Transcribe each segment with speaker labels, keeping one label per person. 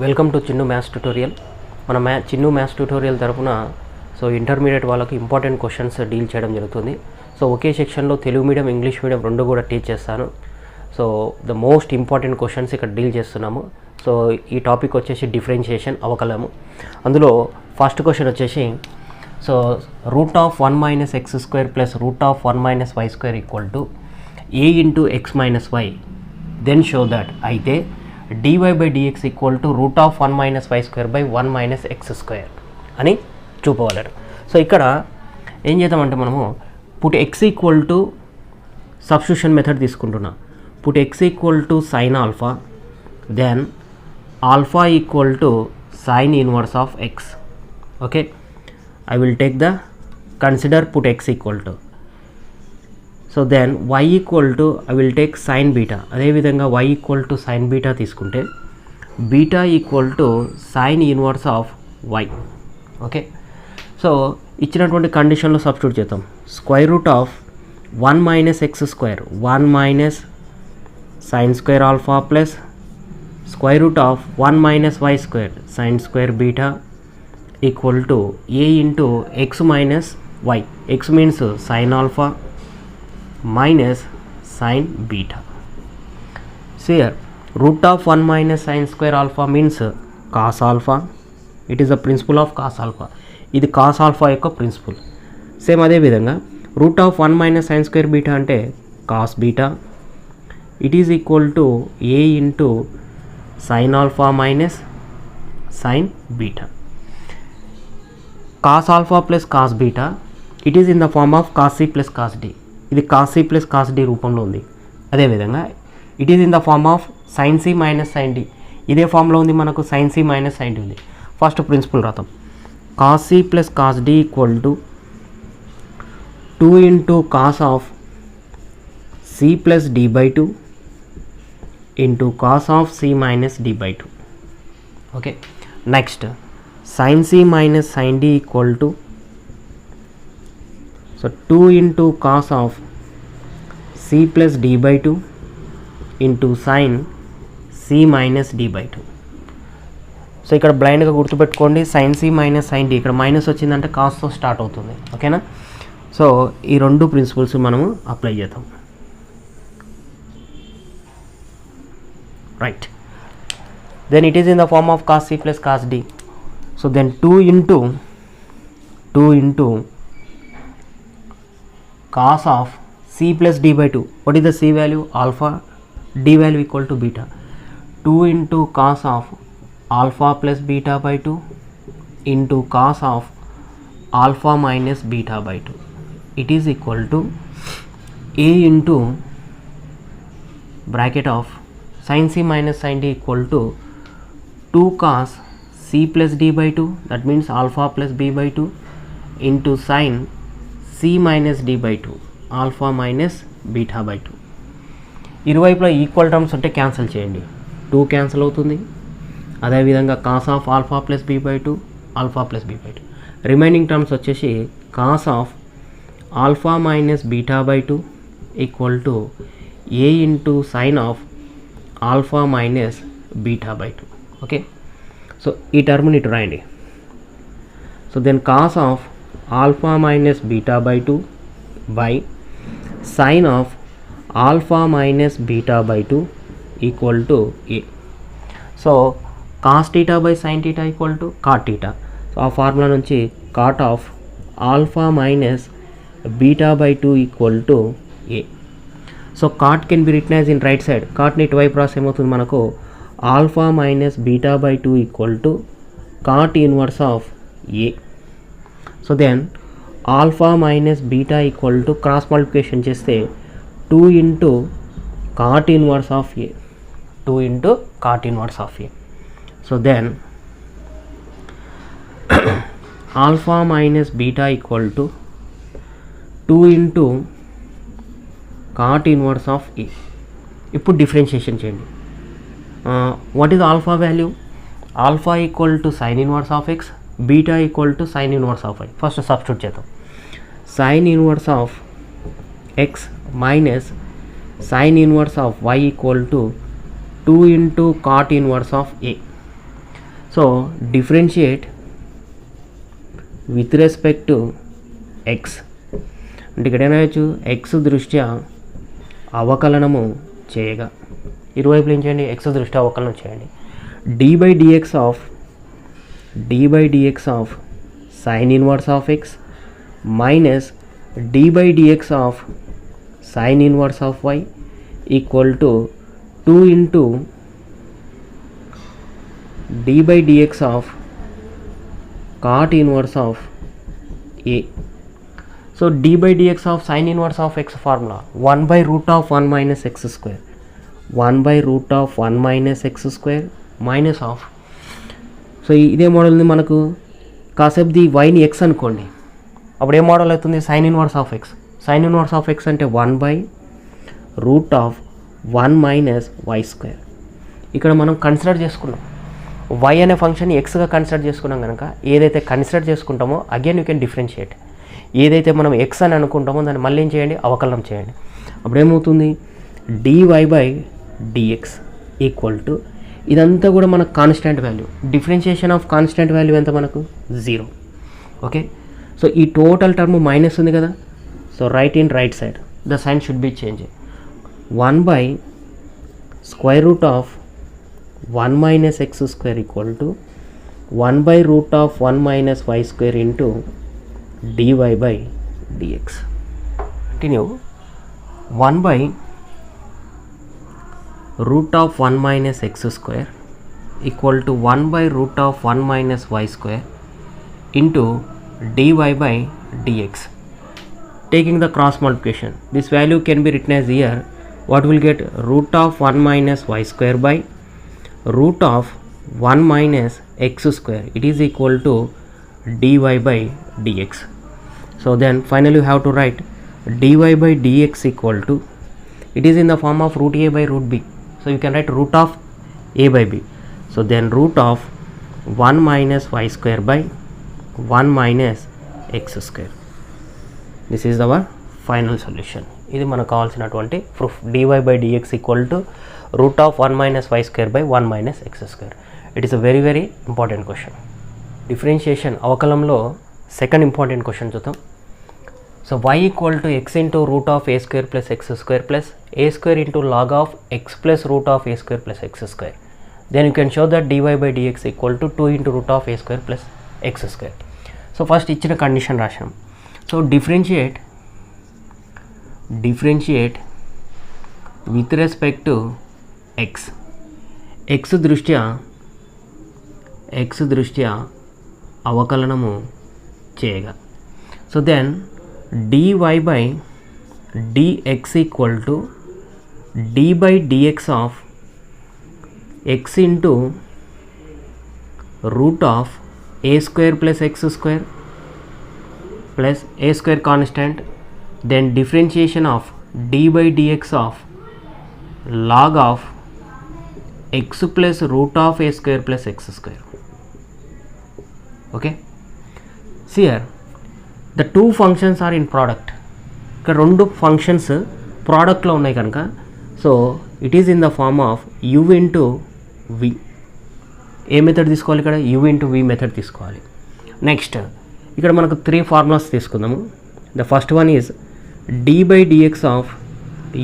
Speaker 1: Welcome to Chinnu maths tutorial. మన Chinnu maths tutorial తరపున intermediate వాళ్ళకి ఇంపార్టెంట్ క్వశ్చన్స్ డీల్ చేయడం జరుగుతుంది. ఒకే సెక్షన్లో తెలుగు మీడియం, ఇంగ్లీష్ మీడియం రెండు కూడా టీచ్ చేస్తాను. ద మోస్ట్ ఇంపార్టెంట్ క్వశ్చన్స్ ఇక్కడ డీల్ చేస్తున్నాము. ఈ టాపిక్ వచ్చేసి డిఫరెన్షియేషన్, అవకలము. అందులో ఫస్ట్ క్వశ్చన్ వచ్చేసి root of 1 - x² plus root of 1 - y² equal to a into x - y, then show that అయితే dy/dx equal to root of 1 - y² by 1 - x² అని చూపగలరు. ఇక్కడ ఏం చేద్దామంటే మనము put x equal to substitution method తీసుకుంటున్నా. Put x equal to sine alpha, then alpha equal to sine inverse of x. Okay, I will take the consider put x equal to. Then y equal to I will take sin beta. అదే విధంగా y equal to sin beta తీసుకుంటే beta equal to sin inverse of y. Okay, ఇచ్చినటువంటి కండిషన్లో substitute చేద్దాం. Square root of 1 - x², 1 - sin square alpha plus square root of 1 - y² sin square beta equal to a into x minus y. X means sin alpha minus sin beta. See here, root of 1 minus sin square alpha means cos alpha. It is the principle of cos alpha. ఇది cos alpha యొక్క principal. Same అదే విధంగా route of 1 minus sin square beta అంటే cos beta. It is equal to a into sin alpha minus sin beta. cos alpha plus cos beta, it is in the form of cos c plus cos d. ఇది cos c plus cos d రూపంలో ఉంది. అదేవిధంగా it is in the form of sin c minus sin d. ఇదే ఫామ్లో ఉంది, మనకు sin c minus sin d ఉంది. First principle రాద్దాం. cos c plus cos d equal to 2 into cos of c plus d/2 into cos of c minus d/2. Okay, next sin c minus sin d equal to 2 into cos of c plus d/2 into sin c minus d/2. ఇక్కడ బ్లైండ్గా గుర్తుపెట్టుకోండి, sin c minus sin d, ఇక్కడ minus వచ్చిందంటే కాస్తో start అవుతుంది. ఓకేనా? ఈ రెండు ప్రిన్సిపల్స్ మనము అప్లై చేద్దాం. Right, then it is in the form of cos c plus cos d. Then 2 into cos of c plus d/2. What is the c value? Alpha. D value equal to beta. 2 into cos of alpha plus beta/2 into cos of alpha minus beta/2. It is equal to a into bracket of sin c minus sin d equal to 2 cos c plus d/2, that means alpha plus b/2 into sin c minus d/2, alpha minus beta/2. ఇరువైపులా equal terms ఉంటే cancel చేయండి, 2 cancel అవుతుంది. అదేవిధంగా cos of alpha plus b/2, alpha plus b/2. Remaining terms వచ్చేసి cos of alpha minus beta equal to a into sine of alpha minus beta. Okay, ఈ టర్మ్ని ఇటు రాయండి. Then cos of alpha minus beta by sine of alpha minus beta equal to a. Cos theta by sine theta equal to cot theta. ఆ formula నుంచి cot of alpha minus beta equal to a. Cot can be written as in right side. కాట్ని ఇటువైపు రాసి ఏమవుతుంది మనకు alpha minus beta equal to cot inverse of a. Then alpha minus beta equal to cross multiplication చేస్తే 2 into cot inverse of a, 2 into cot inverse of a. Then alpha minus beta equal to 2 into cot inverse of a. ఇప్పుడు differentiation చేయండి. What is alpha value? Alpha equal to sin inverse of x, beta equal to sin inverse of y. First substitute చేద్దాం. sin inverse of x minus sin inverse of y equal to 2 into cot inverse of a. So differentiate with respect to X అంటే ఇక్కడ ఏమవచ్చు X దృష్ట్యా అవకలనము చేయగా ఇరువైపులు ఏం చేయండి X దృష్ట్యా అవకలనం చేయండి dy by dx of sin inverse of x minus dy by dx of sin inverse of y equal to 2 into dy by dx of cot inverse of a. So d by dx of sin inverse of x formula 1 by root of 1 minus x square 1 by root of 1 minus x square minus of. So ఇదే model ఉంది మనకు కాసేపు the వైని x అనుకోండి అప్పుడు ఏ model అవుతుంది sine inverse of x sine inverse of x అంటే 1 by root of 1 minus y square. ఇక్కడ మనం కన్సిడర్ చేసుకున్నాం వై అనే ఫంక్షన్ ఎక్స్గా కన్సిడర్ చేసుకున్నాం కనుక ఏదైతే కన్సిడర్ చేసుకుంటామో అగైన్ యూ కెన్ డిఫరెన్షియేట్. ఏదైతే మనం ఎక్స్ అని అనుకుంటామో దాన్ని మళ్ళీ ఏం చేయండి అవకలనం చేయండి. అప్పుడు ఏమవుతుంది dy by dx equal to ఇదంతా కూడా మనకు constant value. Differentiation of constant value ఎంత మనకు 0. ఓకే సో ఈ టోటల్ టర్మ్ మైనస్ ఉంది కదా so right in right side the sign should be change 1 by square root of 1 minus x square equal to 1 by root of 1 minus y square into dy by dx. Continue 1 by root of 1 minus x square equal to 1 by root of 1 minus y square into dy by dx. Taking the cross multiplication, this value can be written as here. What will get root of 1 minus y square by root of 1 minus x square. It is equal to dy by dx. So then finally you have to write dy by dx equal to, it is in the form of root a by root b. So you can write root of a by b. So then root of 1 minus y square by 1 minus x square. This is our final solution. ఇది మనకు కావాల్సినటువంటి proof dy by dx equal to root of 1 minus y square by 1 minus x square. It is a very very important question. Differentiation అవకలంలో second important question చూద్దాం. So y equal to x into root of a square plus x square plus a square into log of x plus root of a square plus x square. Then you can show that dy by dx equal to 2 into root of a square plus x square. So first ఇచ్చిన condition రాశాం. So differentiate with respect to x. x దృష్ట్యా అవకలనము చేయగా. So then dy by dx equal to d by dx of x into root of a square plus x square plus a square constant, then differentiation of d by dx of log of x plus root of a square plus x square. Okay, see here the two functions are in product. ఇక్కడ రెండు functions ప్రోడక్ట్లో ఉన్నాయి కనుక so it is in the form of u into v. ఏ method తీసుకోవాలి ఇక్కడ u into v method తీసుకోవాలి. Next ఇక్కడ మనకు 3 ఫార్ములాస్ తీసుకుందాము. The first one is d by dx of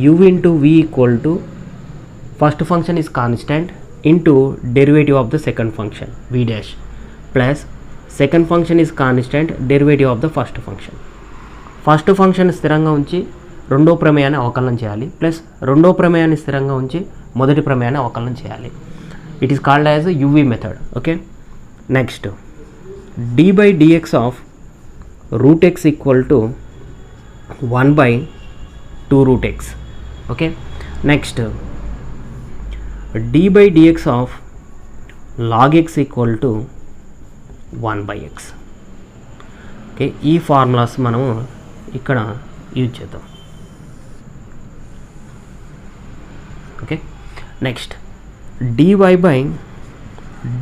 Speaker 1: u into v equal to first function is constant into derivative of the second function v dash plus second function is constant derivative of the first function. First function స్థిరంగా ఉంచి రెండో ప్రమేయాన్ని అవకలనం చేయాలి plus రెండో ప్రమేయాన్ని స్థిరంగా ఉంచి మొదటి ప్రమేయాన్ని అవకలనం చేయాలి. It is called as UV method. Okay next d by dx of root x equal to 1 by 2 root x. Okay next d by dx of log x equal to 1 by x. Okay ఈ formulas మనము ఇక్కడ use చేద్దాం. Okay next dy by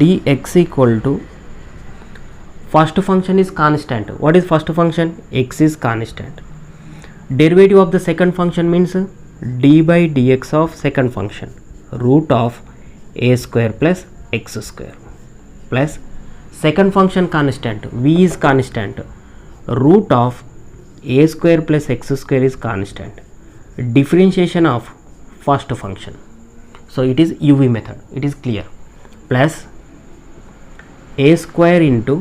Speaker 1: dx equal to first function is constant. What is first function? x is constant. Derivative of the second function means d by dx of second function root of a square plus x square. plus second function constant v is constant, root of a square plus x square is constant, differentiation of first function, so it is uv method, it is clear, plus a square into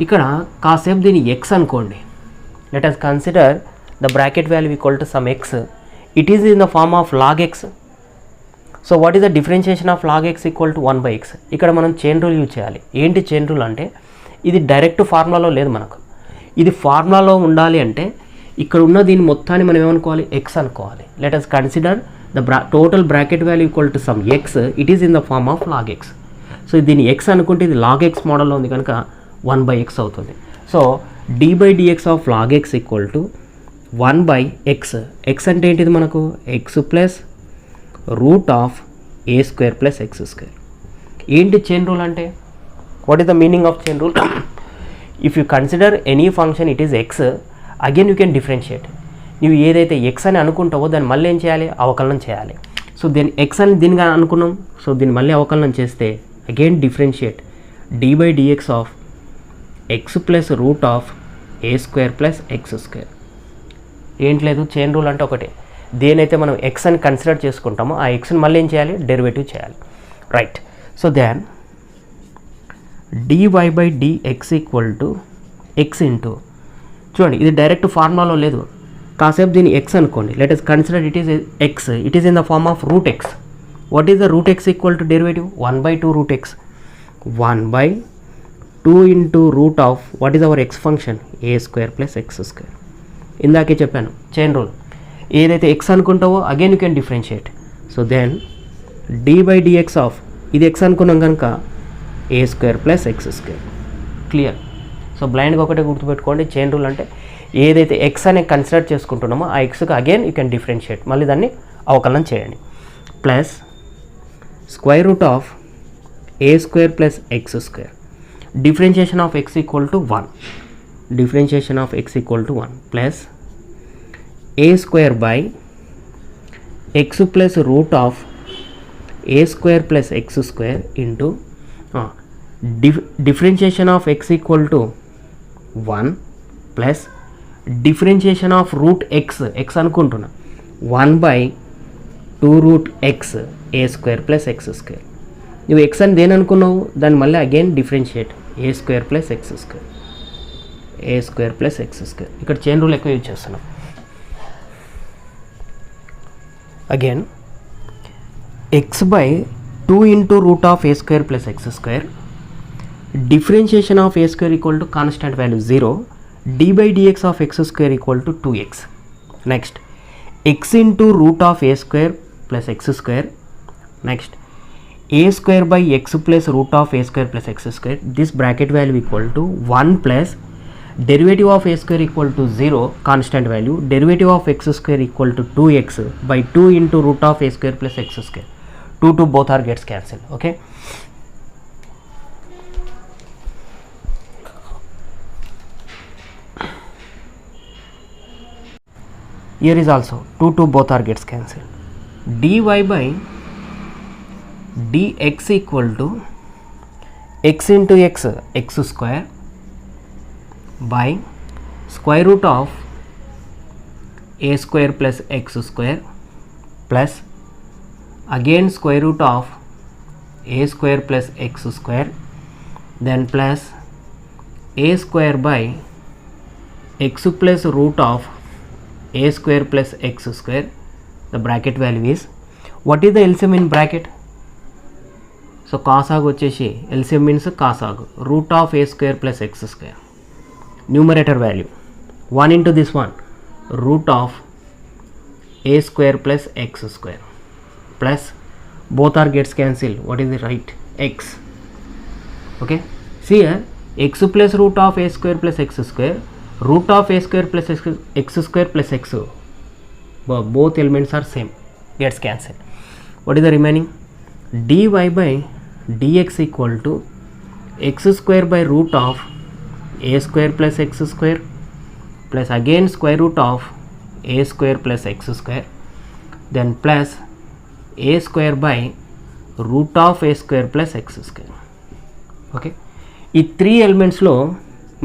Speaker 1: ఇక్కడ కాసేపు దీని x అనుకోండి, let us consider the bracket value equal to some x, it is in the form of log x. So what is the differentiation of log x equal to 1/x. ఇక్కడ మనం chain rule use చేయాలి. ఏంటి chain rule అంటే ఇది direct ఫార్ములాలో లేదు, మనకు ఇది ఫార్ములాలో ఉండాలి అంటే ఇక్కడ ఉన్న దీని మొత్తాన్ని మనం ఏమనుకోవాలి, x అనుకోవాలి. Let us consider the total bracket value equal to some x, it is in the form of log x. So దీన్ని x అనుకుంటే ఇది log x మోడల్లో ఉంది కనుక 1/x అవుతుంది. So d/dx of log x equal to 1/x. x అంటే ఏంటిది మనకు, x plus root of A square plus x square. ఏంటి చైన్ రూల్ అంటే, what is the meaning of chain rule? If you consider any function it is X, again you can differentiate. నువ్వు ఏదైతే x అని అనుకుంటావో దాన్ని మళ్ళీ ఏం చేయాలి, అవకలనం చేయాలి. సో దీన్ని ఎక్స్ అని దీనిగా అనుకున్నాం, సో దీన్ని మళ్ళీ అవకలనం చేస్తే again differentiate d/dx of X plus root of A square plus x square. ఏంటి లేదు, చైన్ రూల్ అంటే ఒకటే, దేనైతే మనం ఎక్స్ అని కన్సిడర్ చేసుకుంటామో ఆ ఎక్స్ని మళ్ళీ ఏం చేయాలి, డెరివేటివ్ చేయాలి, right. So then dy/dx equal to x into, చూడండి ఇది డైరెక్ట్ ఫార్ములాలో లేదు, కాసేపు దీన్ని ఎక్స్ అనుకోండి. Let us consider it is x, it is in the form of root x. What is the root x equal to derivative 1/2 root x, 1/2 into root of what is our x function a square plus x square. ఇందాకే చెప్పాను chain rule, ఏదైతే x అనుకుంటావో again you can differentiate. So then d/dx of ఇది x అనుకున్నాం కనుక a square plus x square. Clear. So బ్లైండ్గా ఒకటే గుర్తుపెట్టుకోండి, చైన్ రూల్ అంటే ఏదైతే ఎక్స్ అనే కన్సిడర్ చేసుకుంటున్నామో ఆ ఎక్స్కి అగైన్ యూ కెన్ డిఫరెన్షియేట్, మళ్ళీ దాన్ని అవకలనం చేయండి. Plus square root of A square plus x square, differentiation of X equal to 1, differentiation of X equal to 1 plus a square by x plus root of a square plus x square into differentiation of x equal to 1 plus differentiation of root x, x అనుకుంటున్నా 1/2 root x a square plus x square. నువ్వు x అని దేని అనుకున్నావు, దాన్ని మళ్ళీ again differentiate a square plus x square, a square plus x square. ఇక్కడ chain rule ఎక్కువ use చేస్తున్నాం. Again x by 2 into root of a square plus x square, differentiation of a square equal to constant value 0, d/dx of x square equal to 2x. Next x into root of a square plus x square, next a square by x plus root of a square plus x square, this bracket value equal to 1 plus derivative of a square equal to 0 constant value, derivative of x square equal to 2x by 2 into root of a square plus x square. 2 both are gets cancelled. Okay, here is also 2 both are gets cancelled. dy/dx equal to x into x, x square by square root of a square plus x square plus again square root of a square plus x square, then plus a square by x plus root of a square plus x square. The bracket value is, what is the LCM in bracket? So cosag వచ్చేసి LCM means cosag root of a square plus x square, numerator value 1 into this one root of a square plus x square plus both are gets cancelled. What is the right, x. Okay, see here x plus root of a square plus x square, root of a square plus x square plus x, both elements are same, gets cancelled. What is the remaining, dy/dx equal to x square by root of a square plus x square plus again square root of a square plus x square, then plus a square by root of a square plus x square. Okay, ఈ 3 ఎలిమెంట్స్లో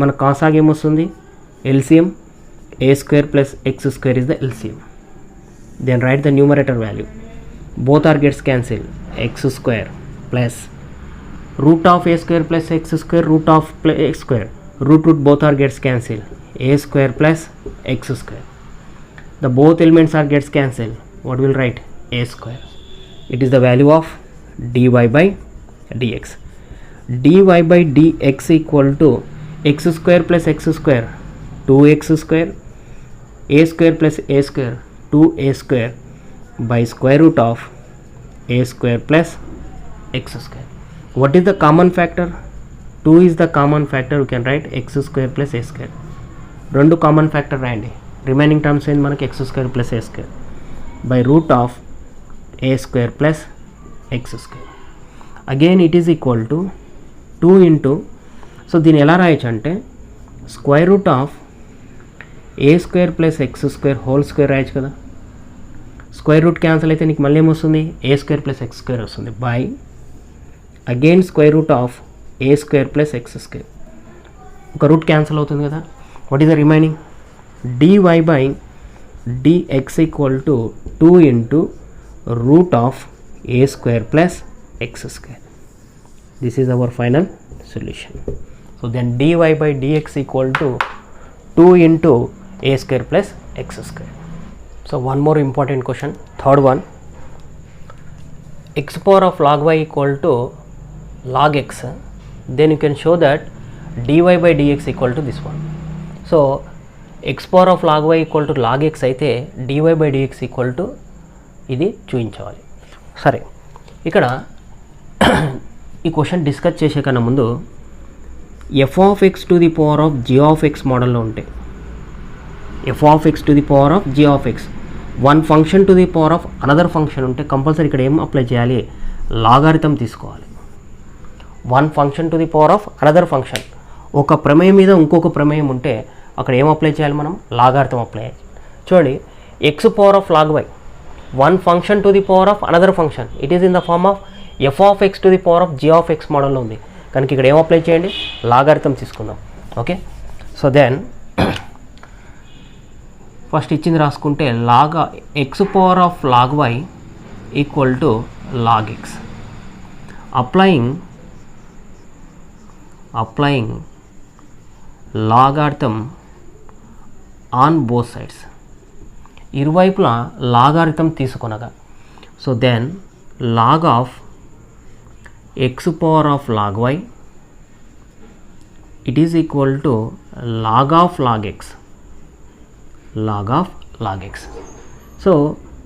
Speaker 1: మన కాసాగ్ ఏమొస్తుంది, LCM a square plus x square is the LCM. Then write the numerator value. Both are gets cancelled. X square plus root of a square plus x square, root of x square. Root both are gets cancelled. A square plus x square. The both elements are gets cancelled. What will write? A square. It is the value of dy by dx. dy by dx equal to x square plus x square, 2x square, a square plus a square, 2a square by square root of a square plus x square. What is the common factor? 2 is the common factor. You can write x square plus a square. Rendu common factor రాయండి. Remaining terms ఏంటి మనకి x square plus a square by root of a square plus x square. Again it is equal to 2 into, so దీన్ని ఎలా రాయొచ్చు అంటే square root of A square plus x square whole square రాయొచ్చు కదా. Square root cancel అయితే నీకు మళ్ళీ ఏమొస్తుంది, ఏ స్క్వేర్ ప్లస్ ఎక్స్ స్క్వేర్ వస్తుంది by again square root of A square plus x square. ఒక రూట్ క్యాన్సిల్ అవుతుంది కదా. What is the remaining, dy by dx equal to 2 into root of A square plus x square. This is our final solution. So then dy by dx equal to 2 into a square plus x square. So one more important question, third one, x power of log y equal to log x, then you can show that dy by dx equal to this one. So x power of log y equal to log x అయితే dy by dx equal to ఇది చూపించాలి. సరే, ఇక్కడ ఈ question discuss చేసే కన్నా ముందు f of x to the power of g of x మోడల్లో ఉంటే, f of x to the power of g of x, one function to the power of another function ఉంటే కంపల్సరీ ఇక్కడ ఏం apply చేయాలి, logarithm తీసుకోవాలి. One function to the power of another function, ఒక ప్రమేయం మీద ఇంకొక ప్రమేయం ఉంటే అక్కడ ఏం అప్లై చేయాలి మనం, లాగారిథం అప్లై చేయాలి. చూడండి, x power of log y, one function to the power of another function, it is in the form of f of x to the power of g of x మోడల్లో ఉంది కనుక ఇక్కడ ఏం apply చేయండి, logarithm తీసుకుందాం. Okay, so then first ఇచ్చింది రాసుకుంటే లాగా x power of log y equal to log x. Applying logarithm on both sides, ఇరువైపులా లాగారిథం తీసుకొనగా, so then log of x power of log y, it is equal to log of log x, log of log x. So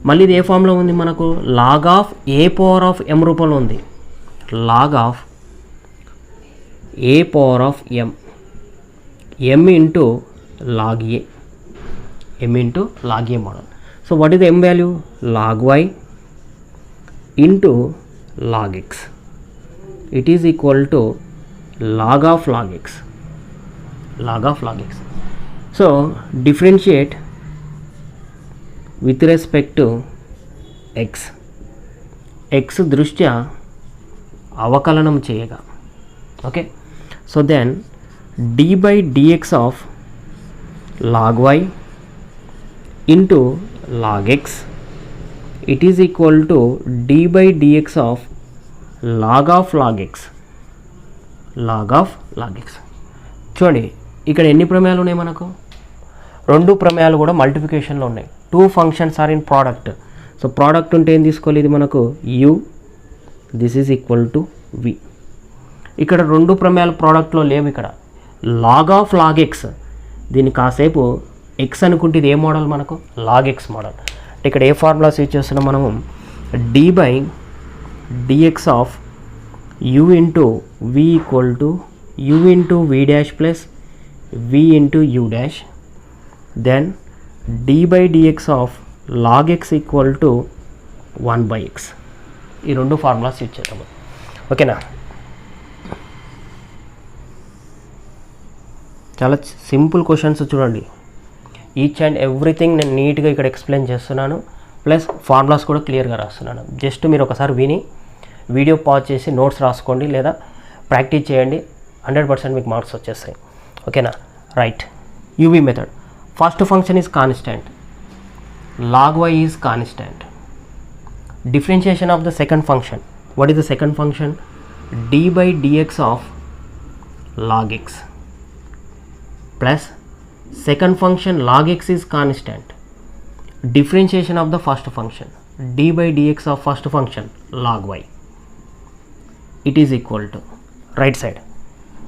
Speaker 1: మళ్ళీ ఇది ఏ ఫామ్లో ఉంది మనకు, log of a power of m రూపంలో ఉంది, log of a power of m, m into log a, m into log a model. So what is the m value, log y into log x, it is equal to log of log x, log of log x. So differentiate with respect to x, x దృష్ట్యా అవకలనం చేయగా. Okay, so then d by dx of log y into log x, it is equal to d by dx of log of log x, log of log x. చూడండి, ఇక్కడ ఎన్ని ప్రమేయాలు ఉన్నాయి మనకు, రెండు ప్రమేయాలు కూడా మల్టిప్లికేషన్లో ఉన్నాయి. Two functions are in product. So product ఉంటే ఏం తీసుకోవాలి, ఇది మనకు u, this is equal to v. ఇక్కడ రెండు ప్రమేయాలు ప్రోడక్ట్లో లేవు. ఇక్కడ లాగ్ ఆఫ్ లాగ్ ఎక్స్, దీన్ని కాసేపు ఎక్స్ అనుకుంటే ఇది ఏ మోడల్ మనకు, లాగ్ ఎక్స్ మోడల్. ఇక్కడ ఏ ఫార్ములాస్ యూజ్ చేస్తున్నాం మనము, d by dx of u into v equal to u into v dash plus v into u dash, then d by dx of log x equal to 1 by x. ఈ రెండు formulas use చేద్దాము. ఓకేనా, చాలా simple questions చూడండి. Each and everything నేను నీట్గా ఇక్కడ explain చేస్తున్నాను, ప్లస్ ఫార్ములాస్ కూడా క్లియర్గా రాస్తున్నాను. జస్ట్ మీరు ఒకసారి విని వీడియో పాజ్ చేసి నోట్స్ రాసుకోండి, లేదా ప్రాక్టీస్ చేయండి, 100% మీకు మార్క్స్ వచ్చేస్తాయి. ఓకేనా? Right. UV method. First function is constant, log y is constant. Differentiation of the second function. What is the second function? d by dx of log x plus second function log x is constant. Differentiation of the first function d by dx of first function log y. It is equal to right side.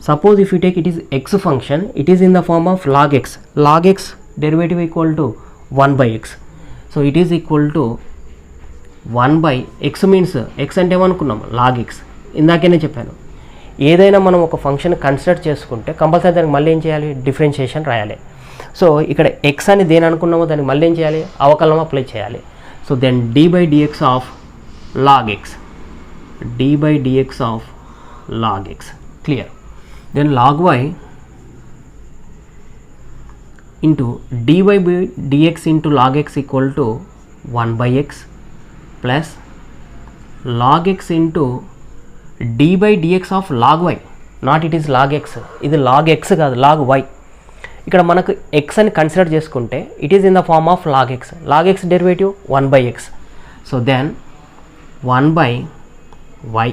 Speaker 1: Suppose if you take it is x function, it is in the form of log x. Log x derivative equal to 1 by x. So it is equal to 1 by x means x అంటే ఏమనుకున్నాం? log x. ఇందాకనే చెప్పాను, ఏదైనా మనం ఒక function consider చేసుకుంటే compulsory దానికి మళ్ళీ ఏం చేయాలి? డిఫరెన్షియేషన్ రాయాలి. సో ఇక్కడ x అని దేని అనుకున్నామో దానికి మళ్ళీ ఏం చేయాలి? అవకలనం అప్లై చేయాలి. So then d by dx of log x, d by dx of log x. Clear? Then log y into dy by dx into log x equal to 1 by x plus log x into d by dx of log y. Not it is log x, ఇది log x కాదు, log y. ఇక్కడ మనకు x అని consider చేసుకుంటే it is in the form of log x. log x derivative 1 by x. So then 1 by y.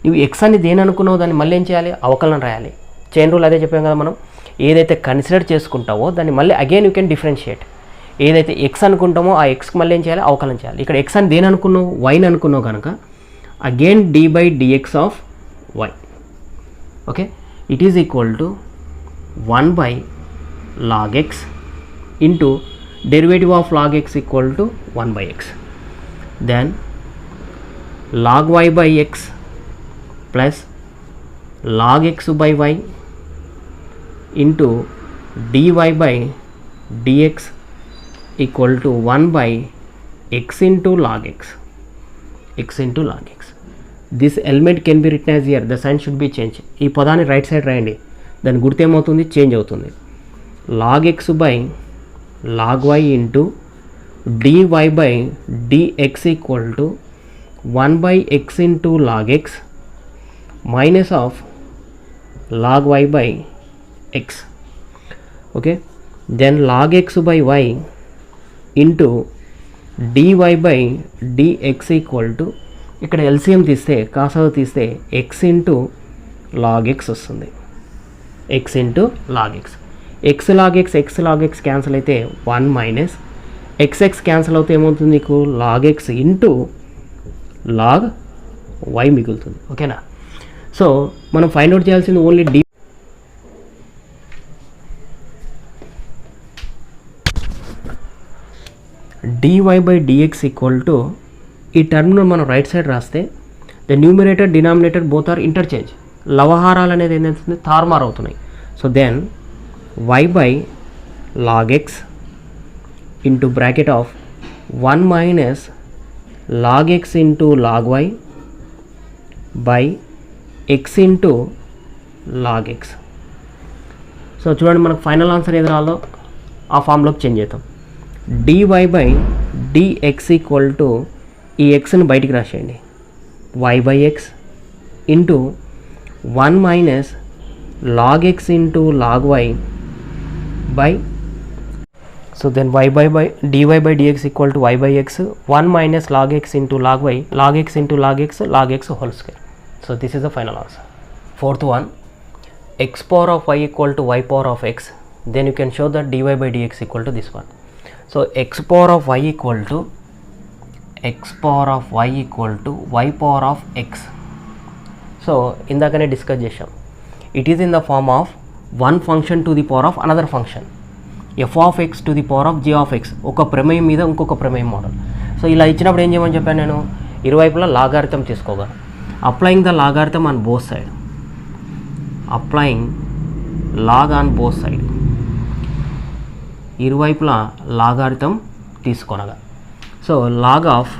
Speaker 1: నువ్వు x అని దేని అనుకున్నావు దాన్ని మళ్ళీ ఏం చేయాలి? అవకలనం రాయాలి. చైన్ రూల్ అదే చెప్పాం కదా మనం, ఏదైతే కన్సిడర్ చేసుకుంటావో దాన్ని మళ్ళీ అగైన్ యూ కెన్ డిఫరెన్షియేట్. ఏదైతే ఎక్స్ అనుకుంటామో ఆ ఎక్స్కి మళ్ళీ ఏం చేయాలి? అవకలనం చేయాలి. ఇక్కడ ఎక్స్ అని దేని అనుకున్నావు? వైని అనుకున్నావు కనుక again d by dx of y. Okay, it is equal to 1 by log x into derivative of log x equal to 1 by x. Then log y by x plus log x by y into dy by dx equal to 1 by x into log x. x into log x. This element can be written as here. The sign should be changed. ఈ పదాన్ని right side రాయండి, దాని గుర్తు ఏమవుతుంది? Change అవుతుంది. log x by log y into dy by dx equal to 1 by x into log x minus of log y by x. Okay, then log x by y into dy by dx equal to, ఇక్కడ LCM తీస్తే కాసావు తీస్తే x into log x వస్తుంది. x into log x. x log x cancel అయితే 1 minus xx cancel అవుతే ఏమవుతుంది? నీకు log x into log y మిగులుతుంది. ఓకేనా? సో మనం ఫైండ్ అవుట్ చేయాల్సింది only dy by dx equal to, ఈ టర్మ్ను మనం రైట్ సైడ్ రాస్తే the numerator denominator both are interchange. లవహారాలు అనేది ఏంటంటే తారుమారు అవుతున్నాయి. So then y by log x into bracket of 1 minus log x into log y by x into log x. So చూడండి, మనకు ఫైనల్ ఆన్సర్ ఏది రాలో ఆ ఫామ్లోకి చేంజ్ చేద్దాం. dy by dx equal to, ఈ xని బయటికి రాసేయండి, y by x into 1 minus log x into log y by, so then dy by dx equal to y by x, 1 minus log x into log y, log x into log x whole square. So this is the final answer. Fourth one, x power of y equal to y power of x, then you can show that dy by dx equal to this one. So x power of y equal to y power of x. So ఇందాకనే discuss చేసాం, it is in the form of one function to the power of another function, f of x to the power of g of x, ఒక ప్రమేయం మీద ఇంకొక ప్రమేయం model. So ఇలా ఇచ్చినప్పుడు ఏం చేయమని చెప్పాను నేను? ఇరువైపులా లాగారిథం తీసుకోగలను. Applying the logarithm on both side, applying log on both side, ఇరువైపులా లాగారిథం తీసుకొనగా. So log of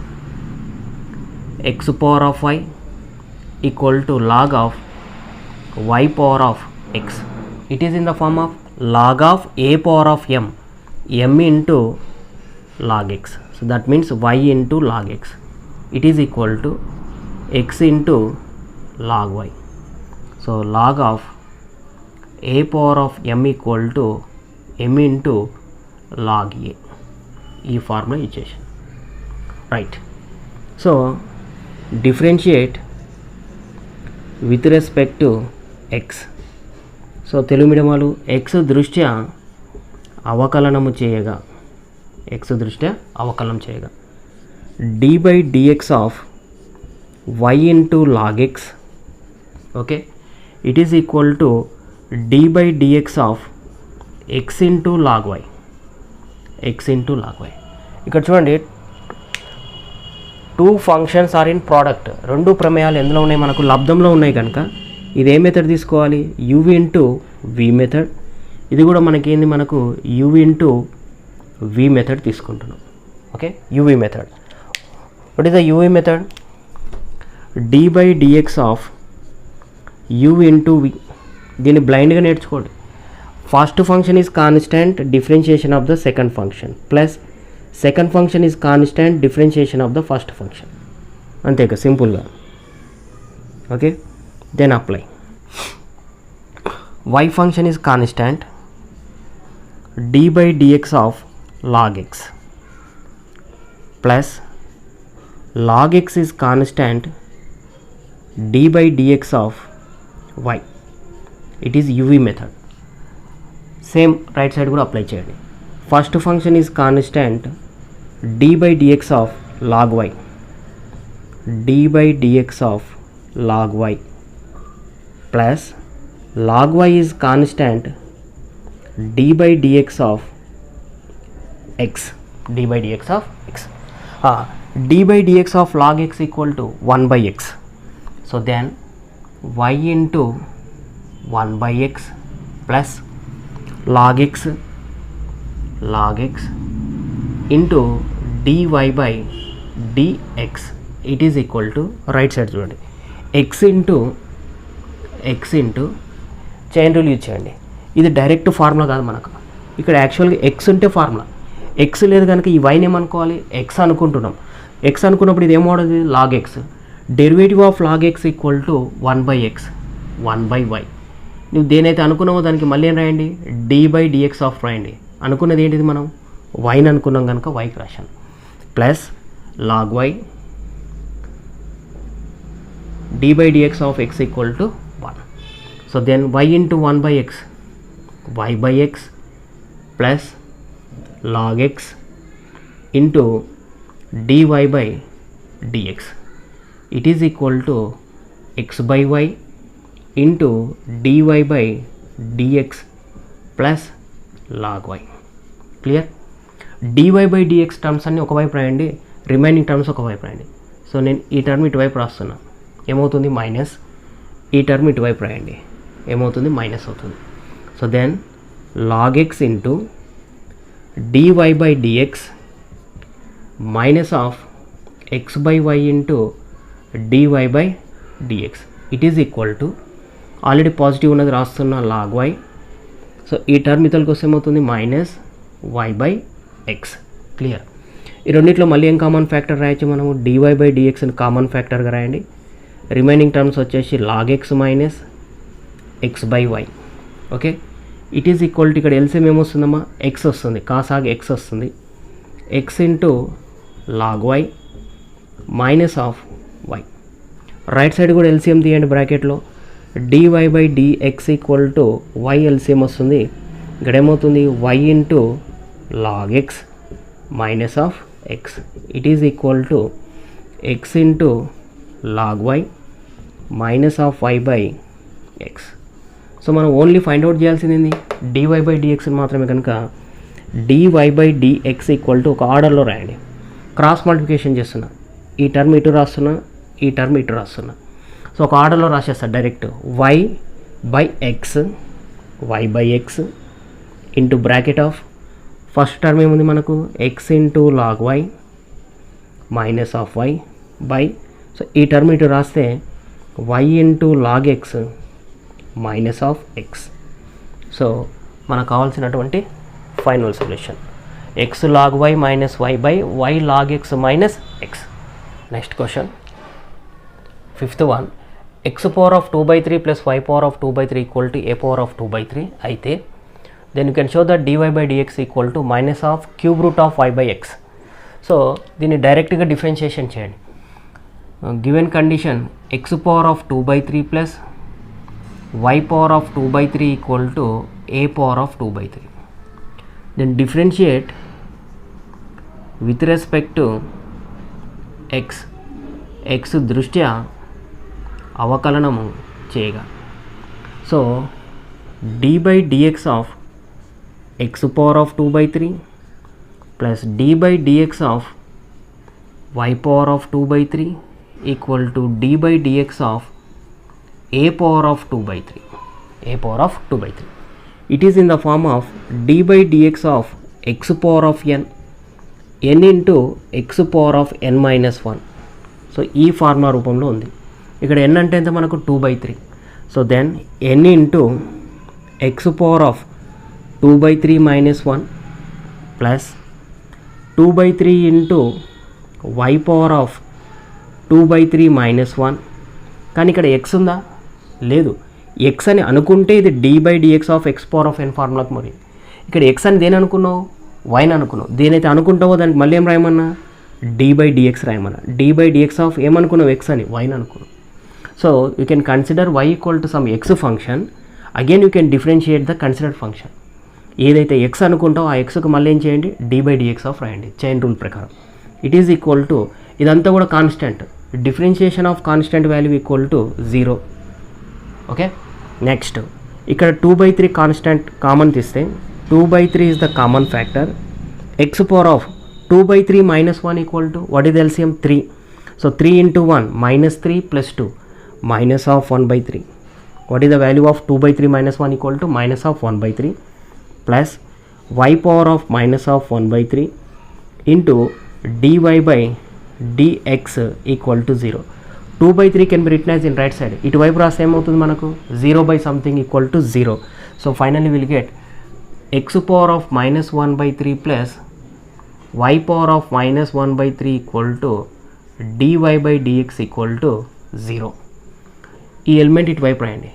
Speaker 1: x power of y equal to log of y power of x. It is in the form of log of a power of m into log x. So that means y into log x. It is equal to x into log y. So log of a power of m equal to m into log a, ఈ formula ఇచ్చేసాను. Right. So differentiate with respect to x. So Telugu medium వాళ్ళు x దృష్ట్యా అవకలనము చేయగా, x దృష్ట్యా అవకలనం చేయగా dy by dx of y into log x, okay, it is equal to dy by dx of x into log y, x into log y. ఇక్కడ చూడండి, two functions are in product. రెండు ప్రమేయాలు ఎందులో ఉన్నాయి, మనకు లబ్ధంలో ఉన్నాయి కనుక ఇది ఏ మెథడ్ తీసుకోవాలి, uv ఇంటూ v మెథడ్. ఇది కూడా మనకేంది, మనకు uv ఇంటూ v మెథడ్ తీసుకుంటున్నాం. Okay, uv method. What is the uv method? dy by dx of u into v. దీన్ని బ్లైండ్గా నేర్చుకోండి. First function is constant, differentiation of the second function, plus second function is constant, differentiation of the first function. అంతే కదా, సింపుల్గా. Okay, then apply. y function is constant, dy by dx of log x, plus log x is constant, dy by dx of y. It is uv method. Same right side కూడా apply చేయండి. First function is constant, dy by dx of log y, dy by dx of log y, plus log y is constant, dy by dx of x, dy by dx of x. dy by dx of log x equal to 1 by x. So then y into 1 by x plus log x into dy by dx, it is equal to, right side చూడండి, x into chain rule use చేయండి. ఇది direct formula కాదు మనకు, ఇక్కడ యాక్చువల్గా x ఉంటే formula, x లేదు కనుక ఈ వైని ఏమనుకోవాలి, x అనుకుంటున్నాం. x అనుకున్నప్పుడు ఇది ఏమవుతుంది, log x. Derivative of log x equal to 1 by x, 1 by y. నువ్వు దేనైతే అనుకున్నావో దానికి మళ్ళీ ఏం రాయండి, dy బై డిఎక్స్ ఆఫ్ రాయండి. అనుకున్నది ఏంటిది, మనం వైని అనుకున్నాం కనుక వైకి రాశాను, plus log y, dy by dx of x equal to 1. So then y into 1 by x, y by x plus log x into dy by dx, it is equal to x by y into dy by dx plus log y. Clear? dy by dx terms అన్నీ ఒకవైపు రాయండి, remaining terms ఒకవైపు రాయండి. So నేను ఈ term ఇటువైపు రాస్తున్నా, ఏమవుతుంది, మైనస్. ఈ టర్మ్ ఇటువైపు రాయండి, ఏమవుతుంది, మైనస్ అవుతుంది. So then log x into dy by dx minus of x by y into dy by dx, it is equal to, already positive ఉన్నది రాస్తున్న log y. సో ఈ టర్మ్ ఇతలకి వస్తే ఏమవుతుంది, minus y by x. Clear? ఈ రెండిట్లో మళ్ళీ ఏం కామన్ ఫ్యాక్టర్ రాయొచ్చు మనము, dy బై dxని కామన్ ఫ్యాక్టర్గా రాయండి. రిమైనింగ్ టర్మ్స్ వచ్చేసి log x minus x by y. Okay, it is equal to, ఇక్కడ ఎల్సిఎం ఏమొస్తుందమ్మా, x వస్తుంది, కాసాగ్ x వస్తుంది, x into log y minus of y. Right side కూడా ఎల్సిఎం తీయండి బ్రాకెట్లో, dy by dx equal to y LCM వస్తుంది. ఇక్కడ ఏమవుతుంది, y into log x minus of x, it is equal to x into log y minus of y by x. So మనం only find out చేయాల్సింది dy by dx మాత్రమే కనుక dy by dx equal to ఒక ఆర్డర్లో రాయండి. Cross multiplication చేస్తున్నా, ఈ term ఇటు రాస్తున్నా, ఈ టర్మ్ ఇటు రాస్తున్నా. సో ఒక ఆర్డర్లో రాసేస్తా direct, y by x into bracket of first term ఏముంది మనకు, x into log y minus of y by, so ఈ టర్మ్ ఇటు రాస్తే y into log x minus of x. So మనకు కావాల్సినటువంటి final solution x log y minus y by y log x minus x. Next question, 5th one, x power of 2/3 plus y power of 2/3 equal to a power of 2/3 అయితే then you can show that dy/dx equal to minus of cube root of y/x. So దీన్ని డైరెక్ట్గా differentiation చేయండి. Given condition x power of 2/3 plus y power of 2/3 equal to a power of 2/3. Then differentiate with respect to x దృష్ట్యా అవకలనము చేయగా. So d/dx of x power of 2/3 plus d/dx of y power of 2/3 equal to d/dx of a power of 2/3. It is in the form of d/dx of x power of n into x power of n minus 1. So ఈ formula రూపంలో ఉంది. ఇక్కడ n అంటే ఎంత మనకు 2/3. సో దెన్ n into x power of 2/3 minus 1 plus 2/3 into y power of 2/3 minus 1. కానీ ఇక్కడ x ఉందా? లేదు. ఎక్స్ అని అనుకుంటే ఇది d/dx of x power of n ఫార్ములాకి మరి. ఇక్కడ ఎక్స్ అని దేని అనుకున్నావు? వైని అనుకున్నావు. దేనైతే అనుకుంటావో దానికి మళ్ళీ ఏం రాయమన్నా? d/dx రాయమన్నా. d/dx ఆఫ్ ఏమనుకున్నావు? ఎక్స్ అని, వైని అనుకున్నావు. So you can consider y equal to some x function. Again you can differentiate the considered function. ఏదైతే ఎక్స్ అనుకుంటావో ఆ ఎక్స్కి మళ్ళీ ఏం చేయండి? d/dx ఆఫ్ రాయండి చైన్ రూల్ ప్రకారం. ఇట్ ఈజ్ ఈక్వల్ టు, ఇదంతా కూడా constant, differentiation of constant value equal to 0. Okay, next ఇక్కడ 2/3 కాన్స్టెంట్ కామన్ తీస్తే 2/3 is the common factor. X power of 2/3 minus 1 equal to, what is the LCM? 3. So 3 into 1 minus 3 plus 2 minus of 1/3. What is the value of 2/3 minus 1 equal to minus of 1/3 plus y power of minus of 1/3 into dy/dx equal to 0. 2/3 can be written as in right side. ఇటువైపు రాస్తే ఏమవుతుంది మనకు? 0/something equal to 0. So finally we'll get x power of minus 1/3 plus y power of minus 1/3 equal to dy/dx equal to 0. ఈ element ఇటువైపు రాయండి.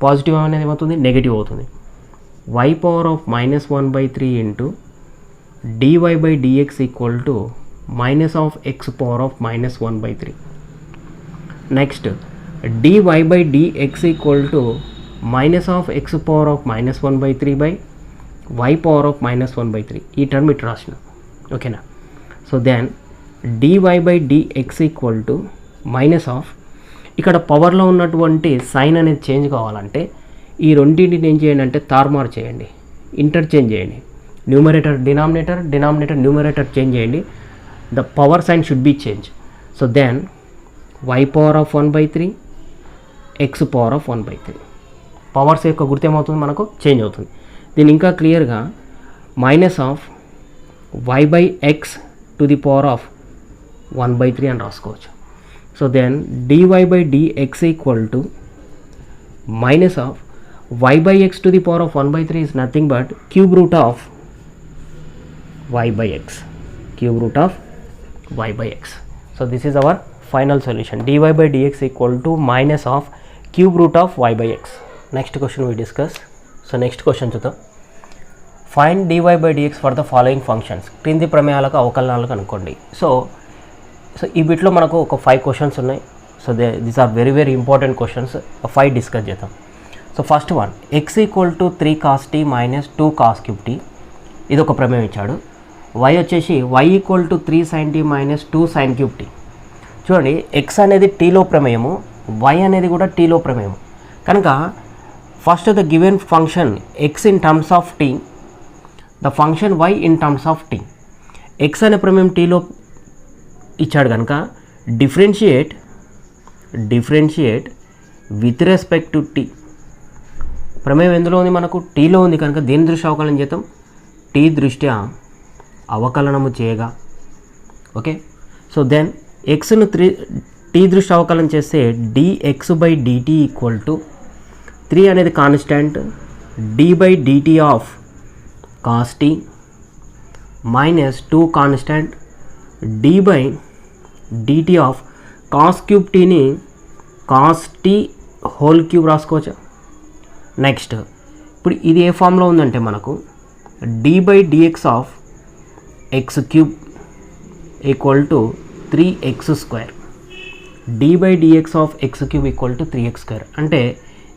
Speaker 1: Positive అనేది ఏమవుతుంది? Negative అవుతుంది. y power of minus 1/3 into dy/dx equal to minus of x power of minus 1/3. Next, dy/dx equal to minus of x power of minus 1/3 by y power of minus 1/3. ఈ term ఇటు రాసిన, ఓకేనా? So then dy/dx equal to minus of, ఇక్కడ పవర్లో ఉన్నటువంటి sign అనేది change కావాలంటే ఈ రెండింటిని ఏం చేయండి అంటే తారుమారు చేయండి, ఇంటర్చేంజ్ చేయండి. Numerator denominator, denominator numerator change చేయండి. The power sign should be change. So then y power of 1/3 x power of 1/3. Powers యొక్క గుర్తు ఏమవుతుంది మనకు? చేంజ్ అవుతుంది. దీన్ని ఇంకా క్లియర్గా minus of y/x to the power of 1/3 అని రాసుకోవచ్చు. So then dy/dx equal to minus of y/x to the power of 1/3 is nothing but cube root of y/x. Cube root of y/x. So this is hour final solution. dy/dx equal to minus of cube root of y/x. Next question we discuss. So next question చూద్దాం. Find dy/dx for the following functions. క్రింది ప్రమేయాలకు అవకలనాలకు అనుకోండి. So ఈ బిట్లో మనకు ఒక 5 questions ఉన్నాయి. So these are very very important questions. 5 discuss చేద్దాం. So first one, x equal to 3 cos t minus 2 cos cube t. ఇది ఒక ప్రమేయం ఇచ్చాడు. y వచ్చేసి y equal to 3 sin t minus 2 sin cube t. చూడండి, x అనేది టీలో ప్రమేయము, వై అనేది కూడా టీలో ప్రమేయము. కనుక first the given function x in terms of t, the function y in terms of t. X అనే ప్రమేయం టీలో ఇచ్చాడు కనుక differentiate with respect to t. ప్రమేయం ఎందులో ఉంది మనకు? టీలో ఉంది కనుక దేని దృష్ట్యా అవకలనం చేద్దాం? టీ దృష్ట్యా అవకలనము చేయగా. ఓకే, సో దెన్ ఎక్స్ను టీ దృష్టి అవకలనం చేస్తే dx/dt ఈక్వల్ టు 3 అనేది constant, d/dt of cos t minus 2 constant, d/dt of cos cube టీని కాస్ టీ హోల్ క్యూబ్ రాసుకోవచ్చా. నెక్స్ట్ ఇప్పుడు ఇది ఏ ఫామ్లో ఉందంటే మనకు d/dx of x cube equal to 3x². d/dx of x cube equal to 3x². అంటే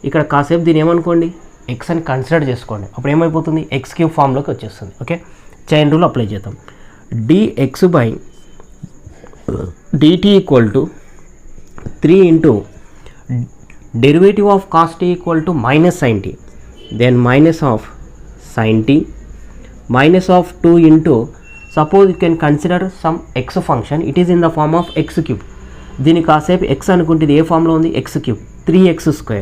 Speaker 1: ఇక్కడ కాసేపు దీని ఏమనుకోండి ఎక్స్ అని కన్సిడర్ చేసుకోండి. అప్పుడు ఏమైపోతుంది ఎక్స్ క్యూబ్ ఫామ్లోకి వచ్చేస్తుంది. ఓకే, చైన్ రూల్ అప్లై చేద్దాం. dx/dt equal to 3 into derivative of cos t equal to minus sine t, then minus of sine t minus of 2 into suppose you can consider some x function, it is in the form of x cube. దీన్ని కాసేపు x అనుకుంటే ఇది ఏ ఫామ్లో ఉంది x cube, 3x².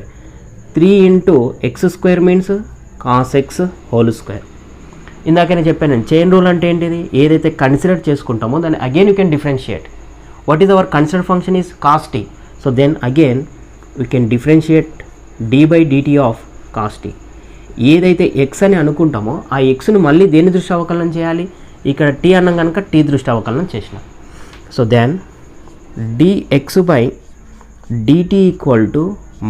Speaker 1: 3 into x² means cos x whole square. ఇందాక నేను చెప్పాను చైన్ రూల్ అంటే ఏంటిది, ఏదైతే కన్సిడర్ చేసుకుంటామో దాన్ని again you can differentiate. What is our consider function is cos t. So then again we can differentiate d/dt of cos t. ఏదైతే x అని అనుకుంటామో ఆ ఎక్స్ను మళ్ళీ దేని దృష్టి అవకలనం చేయాలి, ఇక్కడ టీ అన్నం కనుక టీ దృష్టి అవకలనం చేసినాం. So then dx/dt equal to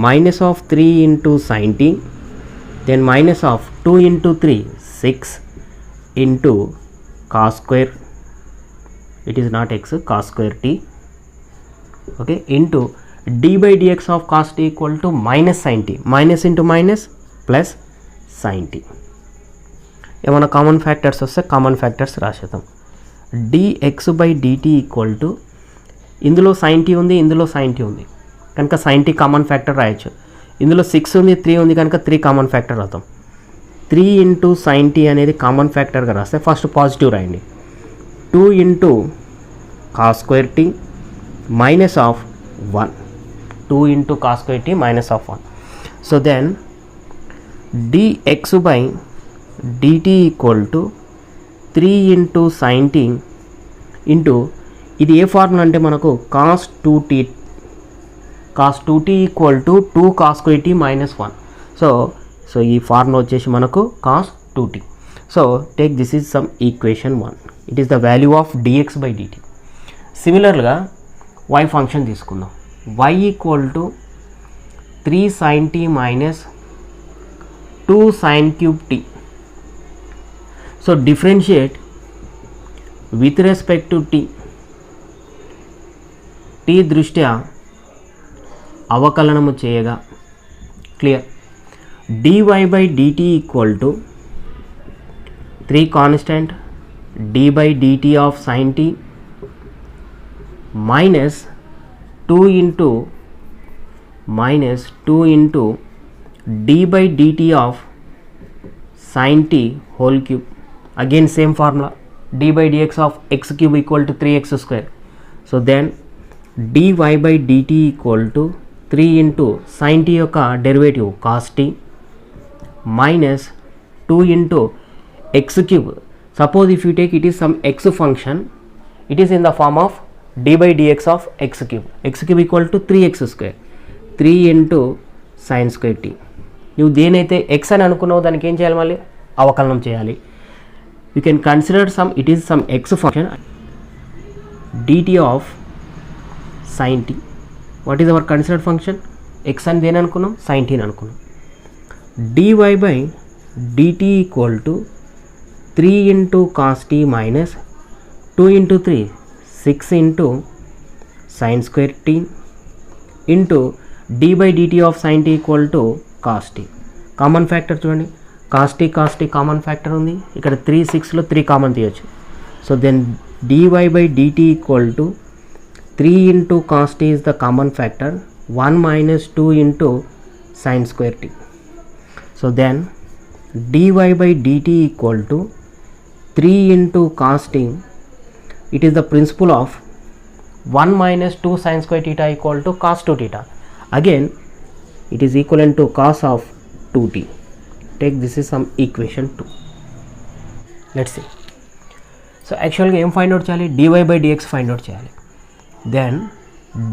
Speaker 1: minus of 3 into sine t, then minus of 2 into 3 6 into cos square, it is not x, cos square t. Okay, into d/dx of cos t equal to minus sine t, minus into minus plus sine t. ఏమైనా common factors వస్తే common factors రాసేద్దాం. dx/dt equal to ఇందులో sine t ఉంది, ఇందులో sine t ఉంది కనుక sign tea common factor రాయొచ్చు. ఇందులో 6 ఉంది, 3 ఉంది కనుక 3 కామన్ ఫ్యాక్టర్ రాద్దాం. 3 ఇంటూ సైన్ టీ అనేది కామన్ ఫ్యాక్టర్గా రాస్తే ఫస్ట్ పాజిటివ్ రాయండి. 2 into cos square t minus of 1, 2 into cos square t minus of 1. So then dx/dt equal to 3 into sine t into ఇది ఏ ఫార్ములా అంటే మనకు cos 2t, cos 2t equal to 2 cos square t minus 1. So ఈ formula వచ్చేసి మనకు cos 2t. So take this is some equation 1, it is the value of dx/dt. సిమిలర్గా y function తీసుకుందాం. y equal to 3 sin t minus 2 sin cube t. So differentiate with respect to t, t దృష్ట్యా అవకలనము చేయగా క్లియర్. dy/dt equal to 3 constant d/dt of sin t minus 2 into d/dt of sin t whole cube. Again same formula d/dx of x cube equal to 3x². So then dy/dt equal to 3 into sin t యొక్క derivative cos t minus 2 into x cube. Suppose if you take it is some x function, it is in the form of d/dx of x cube equal to 3x². 3 into sine square t. నువ్వు దేనైతే X అని అనుకున్నావు దానికి ఏం చేయాలి, మళ్ళీ అవకలనం చేయాలి. You can consider some, it is some x function dt of sine t. What is our considered function, x అని దేని అనుకున్నాం, సైన్ టీని అనుకున్నాం. dy/dt equal to 3 into cos t minus 2 into 3 6 into sine square t into d/dt of sine t equal to cos t. Common factor చూడండి, cos t common factor ఉంది ఇక్కడ, 3 6లో 3 common తీయచ్చు. So then dy/dt equal to 3 into cos t is the common factor, 1 minus 2 into sine square t. So then dy/dt equal to 3 into cos t, it is the principle of 1 minus 2 sin square theta equal to cos 2 theta. Again it is equivalent to cos of 2t. Take this is some equation 2. Let's see. So actually ఏం find out చేయాలి, dy/dx find out చేయాలి. Then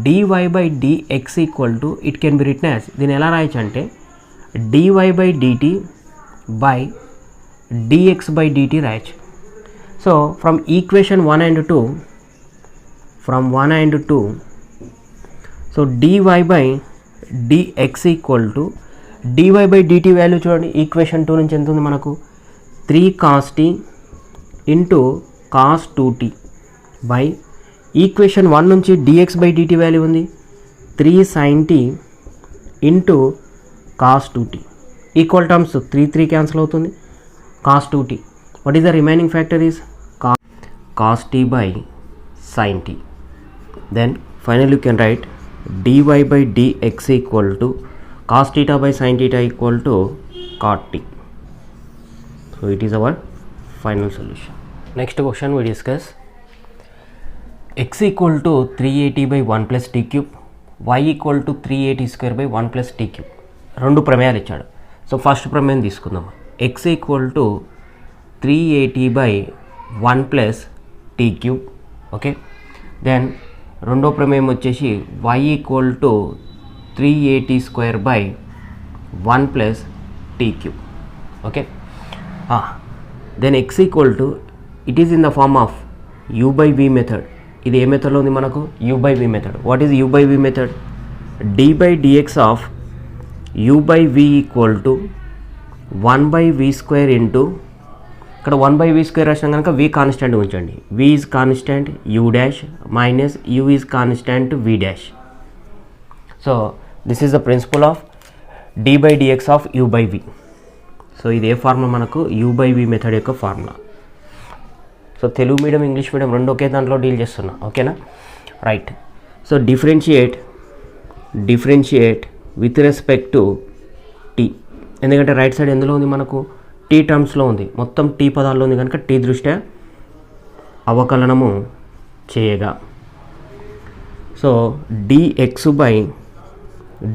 Speaker 1: dy/dx equal to, it can be written as, దీన్ని ఎలా రాయొచ్చు అంటే dy/dt by dx/dt రాయొచ్చు. So from equation 1 and 2, so dy/dt dx equal to dy by dt value చూడండి, equation 2 నుంచి ఎంత ఉంది మనకు 3 cos t into cos 2t by equation 1 నుంచి dx బై dt వాల్యూ ఉంది 3 sin t into cos 2t. Equal terms 3 cancel అవుతుంది, cos 2t. What is the remaining factor is cos t by sin t. Then finally you can write dy by dx equal to cos theta by sin theta equal to cot t. So it is our final solution. Next question we discuss x equal to 380 by 1 plus t cube, y equal to 380 square by 1 plus t cube. రెండు ప్రమేయాలు ఇచ్చాడు. So first ప్రమేయం తీసుకుందాం. x equal to 380 by 1 plus t cube. Okay, then రెండో ప్రమేయం వచ్చేసి y equal to 380 square by 1 plus t cube. Okay, then x equal to it is in the form of u by v method. ఇది ఏ మెథడ్లో ఉంది మనకు? u by v method. What is u by v method? d by dx of u by v equal to 1 by v square into, ఇక్కడ 1 by v square రాసినా కనుక v constant ఉంచండి. v is constant u dash minus u is constant v dash. So this is the principle of d by dx of u by v. So ఇది ఏ formula మనకు? u by v method యొక్క formula. So Telugu medium English medium రెండు ఒకే దాంట్లో deal చేస్తున్నా. ఓకేనా, right. So differentiate with respect to t. ఎందుకంటే రైట్ సైడ్ ఎందులో ఉంది మనకు? టీ టర్మ్స్లో ఉంది, మొత్తం టీ పదాల్లో ఉంది కనుక టీ దృష్ట్యా అవకలనము చేయగా. So dx by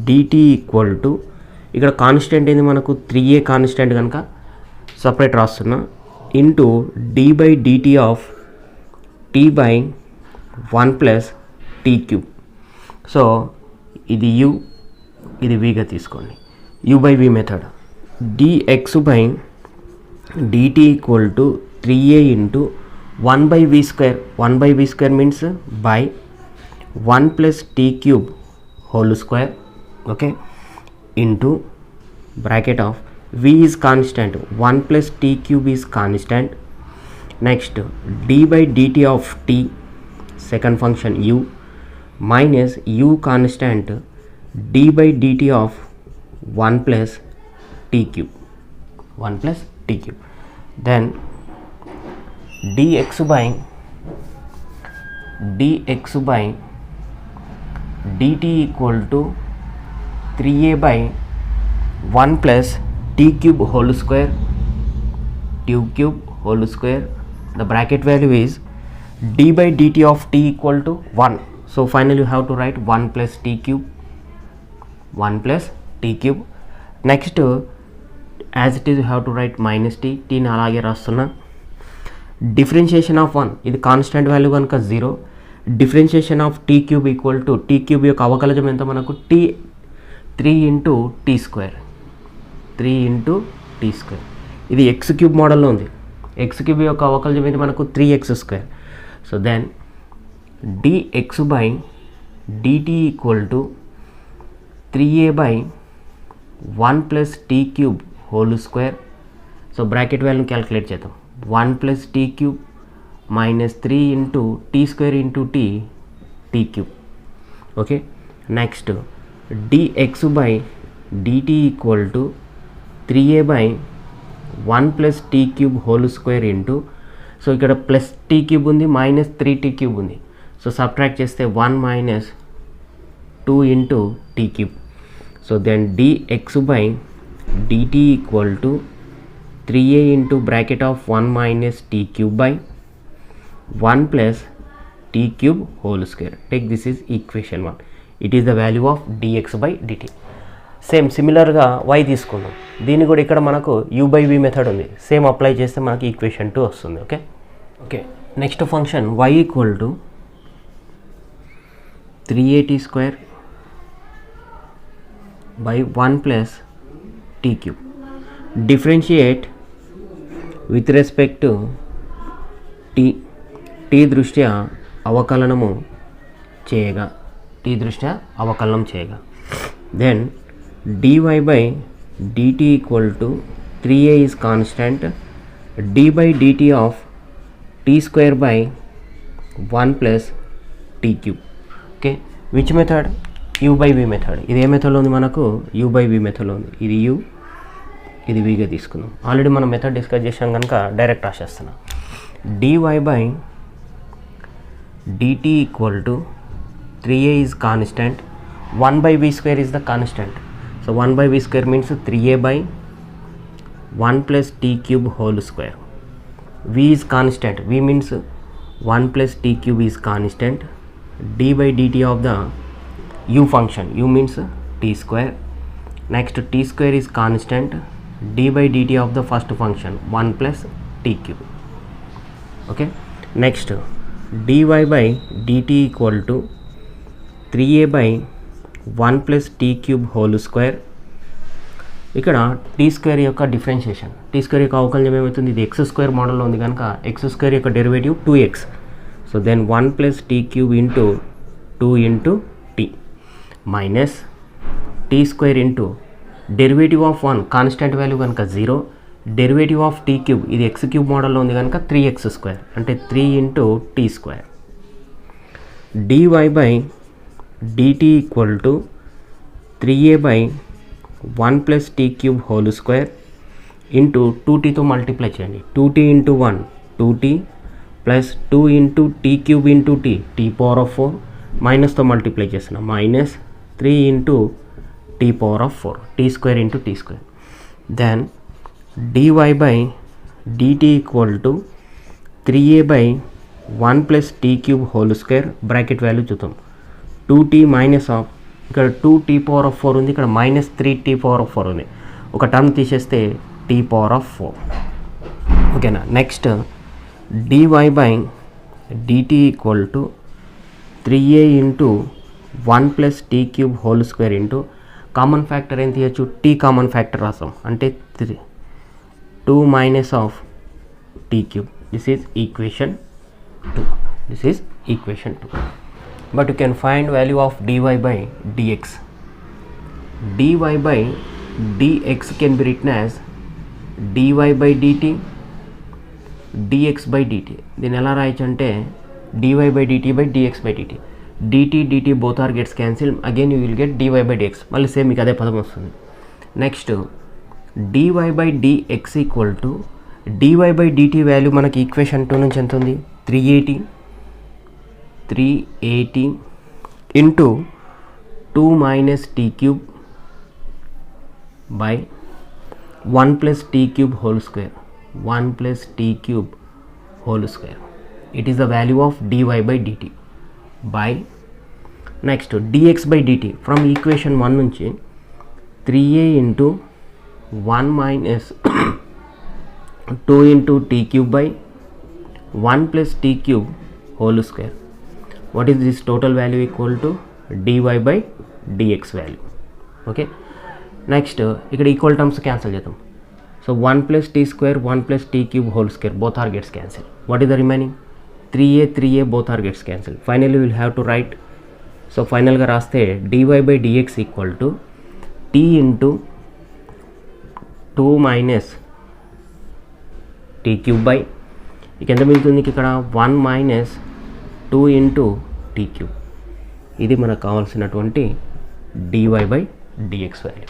Speaker 1: dt equal to, ఇక్కడ కాన్స్టెంట్ ఏంది మనకు? 3a కాన్స్టెంట్ కనుక సపరేట్ రాస్తున్నా, into d by dt of t by 1 plus t cube. So ఇది u, ఇది vగా తీసుకోండి. u by v method dx by dt equal to 3a into 1 by v square. 1 by v square means by 1 plus t cube whole square. Okay, into bracket of v is constant, 1 plus t cube is constant. Next d by dt of t, second function u, minus u constant d by dt of 1 plus t cube, 1 plus t cube. Then dx by dt equal to 3a by 1 plus t cube whole square, the bracket value is d by dt of t equal to 1. So finally you have to write 1 plus t cube, 1 plus t cube. Next as it is you have to write minus t. t ని అలాగే రాస్తున్నా. Differentiation of 1, ఇది constant value కనుక 0. Differentiation of t cube equal to, t cube యొక్క అవకలజం ఎంత మనకు? t 3 into t square, 3 into t square. ఇది ఎక్స్ క్యూబ్ మోడల్లో ఉంది. ఎక్స్ క్యూబ్ యొక్క అవకలజం ఏంటి మనకు? 3x square. So then dx by dt equal to 3a by 1 plus t cube whole square. So bracket వాల్యూని క్యాలిక్యులేట్ చేద్దాం. 1 plus t cube minus 3 into t square into t cube. Okay, next dx by dt equal to 3a by 1 plus t cube whole square into, so ఇక్కడ plus t cube ఉంది, minus 3 t cube ఉంది. So subtract చేస్తే 1 minus 2 into t cube. So then dx by dt equal to 3a into bracket of 1 minus t cube by 1 plus t cube whole square. Take this is equation 1. It is the value of dx by dt. Same సిమిలర్గా y తీసుకుందాం. దీన్ని కూడా ఇక్కడ మనకు u by v method ఉంది. Same apply చేస్తే మనకి equation 2 వస్తుంది. Okay, next function y equal to 380 square by 1 plus t cube. Differentiate with respect to t దృష్ట్యా అవకలనం చేయగా. then dy by dt equal to 3a is constant, d by dt of t square by 1 plus t cube. Okay, which method? u by v method. ఇది ఏ మెథడ్లో ఉంది మనకు? u by v మెథడ్లో ఉంది. ఇది u, ఇది vగా తీసుకుందాం. ఆల్రెడీ మనం మెథడ్ డిస్కస్ చేసాం కనుక direct రాసేస్తున్నాం. dy by dt equal to 3a is constant, 1 by v square is the constant. So 1 by v square means 3a by 1 plus t cube whole square. v is constant, v means 1 plus t cube is constant, d by dt of the u function, u means t square. Next t square is constant, d by dt of the first function 1 plus t cube. Okay, next dy by dt equal to 3a by 1 plus t cube whole square. ఇక్కడ t square యొక్క differentiation, t square యొక్క అవకలనం ఏమవుతుంది? ఇది x square మోడల్లో ఉంది కనుక x square యొక్క derivative 2x. So then 1 plus t cube into 2 into t minus t square into derivative of 1 constant value కనుక 0, డెరివేటివ్ ఆఫ్ టీ క్యూబ్ ఇది ఎక్స్ క్యూబ్ మోడల్లో ఉంది కనుక 3x స్క్వేర్ అంటే 3 into t square. dy by dt equal to 3a by 1 plus t cube whole square into 2tతో multiply చేయండి. 2t into 1 2t plus 2 into t cube into t power of 4 మైనస్తో multiply చేస్తున్నాం minus 3 into t power of 4 t square into t square. Then dy by dt equal to 3a by 1 plus t cube whole square bracket value చూద్దాం. 2t minus of ఇక్కడ 2t power of 4 ఉంది, ఇక్కడ minus 3t power of 4 ఉంది. ఒక term తీసేస్తే t power of 4. ఓకేనా. Next dy by dt equal to 3a into 1 plus t cube whole square into common factor ఏం తీయచ్చు? t కామన్ ఫ్యాక్టర్ రాస్తాం అంటే 2 minus of t cube. This is equation 2. This is equation 2. But you can find value of dy by dx. dy by dx can be written as dy by dt dx by dt. దీని ఎలా రాయొచ్చు అంటే dy by dt by dx by dt. dt both are gets cancelled. Again you will get dy by dx. మళ్ళీ same మీకు అదే పదం వస్తుంది. Next dy by dx equal to dy by dt value మనకి ఈక్వేషన్ 2 నుంచి ఎంత ఉంది? 380 into 2 minus t cube by 1 plus t cube whole square 1 plus t cube whole square. It is the value of dy by dt by next dx by dt from equation 1 నుంచి 3a into 1 minus 2 into t cube by 1 plus t cube whole square. What is this total value equal to? dy by dx value. Okay. Next ఇక్కడ equal terms cancel చేద్దాం. So 1 plus t square 1 plus t cube whole square both are gets cancelled. What is the remaining? 3a both are gets cancelled. Finally we will have to write. So ఫైనల్గా రాస్తే dy by dx equal to t into 2 minus t cube by ఇక ఎంత మిగులుతుంది ఇక్కడ 1 minus 2 into t cube. ఇది మనకు కావాల్సినటువంటి dy by dx value.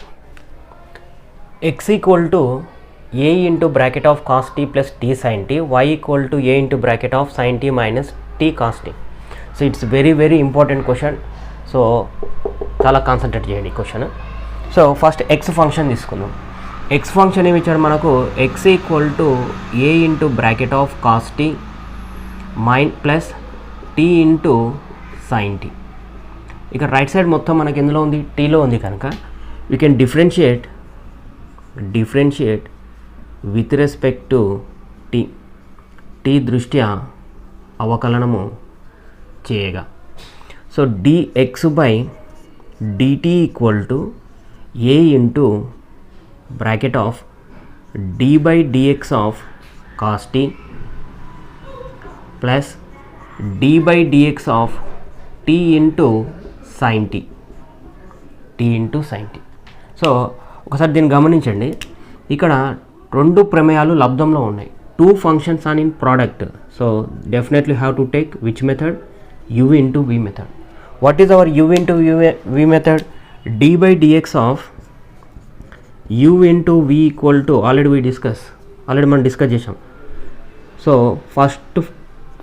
Speaker 1: x equal to a into bracket of cos t plus t sine t, y equal to a into bracket of sine t minus t cos t. So it's very important question. So చాలా concentrate చేయండి ఈ question. So first x function తీసుకుందాం. x function ఏమి ఇచ్చారు మనకు? x equal to a into bracket of cos t plus t into sine t. ఇక right side మొత్తం మనకి ఎందులో ఉంది? టీలో ఉంది కనుక you can differentiate with respect to t దృష్ట్యా అవకలనము చేయగా. So dx by dt equal to a into bracket of d by dx of cos t plus d by dx of t into sin t. T into sine t. So ఒకసారి దీన్ని గమనించండి, ఇక్కడ 2 ప్రమేయాలు లబ్ధంలో ఉన్నాయి. 2 functions are in product. So definitely have to take which method? U into V method. What is our U into V method? D by dx of U into V equal to, already మనం discuss చేసాం. So first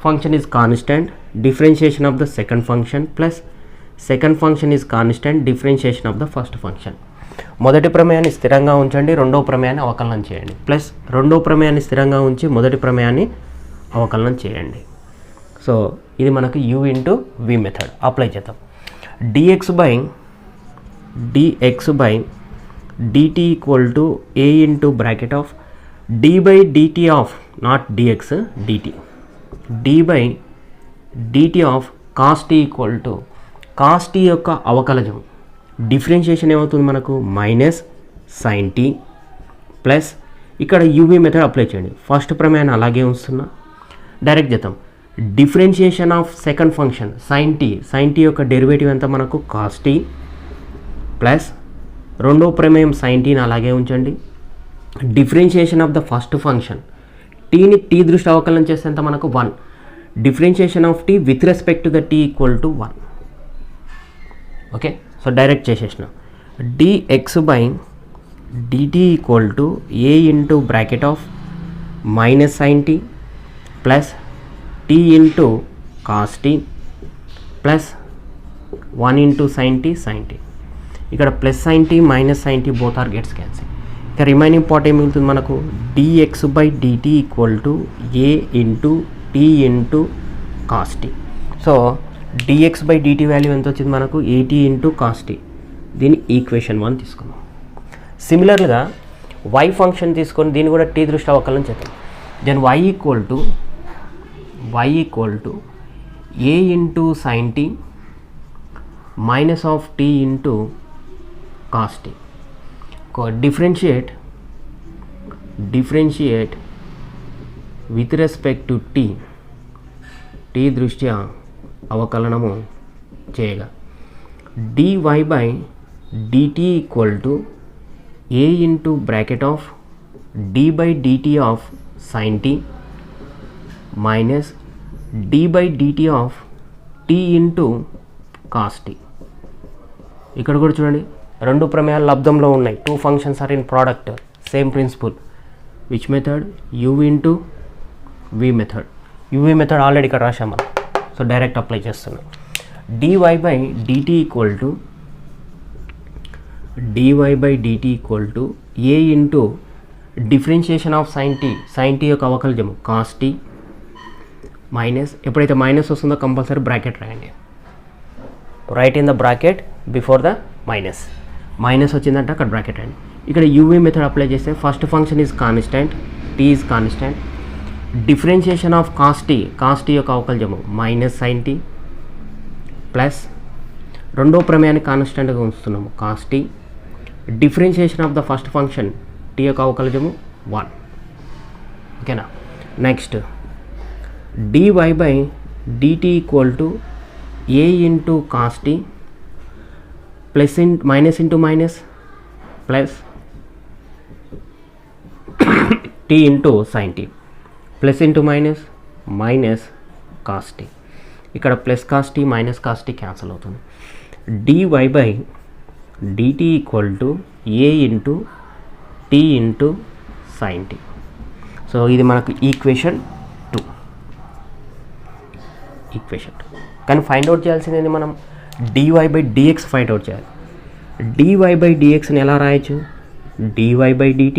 Speaker 1: function is constant, differentiation of the second function plus second function is constant, differentiation of the first function. మొదటి ప్రమేయాన్ని స్థిరంగా ఉంచండి, రెండవ ప్రమేయాన్ని అవకలనం చేయండి, plus రెండవ ప్రమేయాన్ని స్థిరంగా ఉంచి మొదటి ప్రమేయాన్ని అవకలనం చేయండి. సో ఇది మనకు U into V method apply చేద్దాం. dx by dt equal to a into bracket of d by dt of not dx dt, d by dt of cos t equal to cos t యొక్క అవకలజం. Differentiation ఏమవుతుంది మనకు? Minus sine t plus ఇక్కడ UV method apply చేయండి. First ప్రమేయాన్ని అలాగే ఉంచుతున్నా, direct చేద్దాం. Differentiation of second function sine t యొక్క డెరివేటివ్ ఎంత మనకు? కాస్ టీ ప్లస్ రెండో ప్రమేయం సైన్ టీని అలాగే ఉంచండి. Differentiation of the first function టీని టీ దృష్టి అవకలనం చేస్తే ఎంత మనకు? 1. Differentiation of t with respect to the t equal to 1. Okay, so direct చేసేసిన dx by dt equal to a into bracket of minus sine t plus t into cos t plus 1 into sine t. ఇక్కడ plus sine t minus sine t both are gets cancel. ఇక remaining part ఏం మిగులుతుంది మనకు? dx by dt equal to a into t into cos t. So dx by dt value ఎంత వచ్చింది మనకు? 80 into cos t. దీన్ని equation 1 తీసుకున్నాం. సిమిలర్గా y ఫంక్షన్ తీసుకొని దీన్ని కూడా టీ దృష్టి అవకలనం చేద్దాం. Then y equal to a into sine t minus of t into cos t. Differentiate with respect to t దృష్ట్యా అవకలనము చేయగా dy by dt equal to a into bracket of d by dt of sine t minus d by dt of t into cos t. ఇక్కడ కూడా చూడండి, 2 ప్రమేయాలు లబ్ధంలో ఉన్నాయి. 2 functions are in product. Same principle. Which method? u into v method. uv method already ఇక్కడ రాసాం మనం. So direct apply చేస్తున్నాం. dy by dt equal to a into differentiation of sine t యొక్క అవకలజము కాస్ టీ మైనస్, ఎప్పుడైతే minus వస్తుందో compulsory bracket రాయండి. Write in the bracket before the minus వచ్చిందంటే అక్కడ బ్రాకెట్ రాయండి. ఇక్కడ యూవీ మెథడ్ అప్లై చేస్తే first function is constant, t is constant. Differentiation of cos t యొక్క అవకలజము మైనస్ సైన్ టీ ప్లస్ రెండో ప్రమేయాన్ని కాన్స్టెంట్గా ఉంచుతున్నాము cos tea. Differentiation of the first function t యొక్క అవకలజము 1. ఓకేనా? Next dy by dt equal to a into cos t plus minus into minus plus t into sine t plus into minus cos t. ఇక్కడ plus cos t minus cos t cancel అవుతుంది. dy by dt equal to a into t into sine t. So ఇది మనకు equation 2. కానీ find out చేయాల్సింది మనం dy by dx find out చేయాలి. dy by dxని ఎలా రాయొచ్చు? dy by dt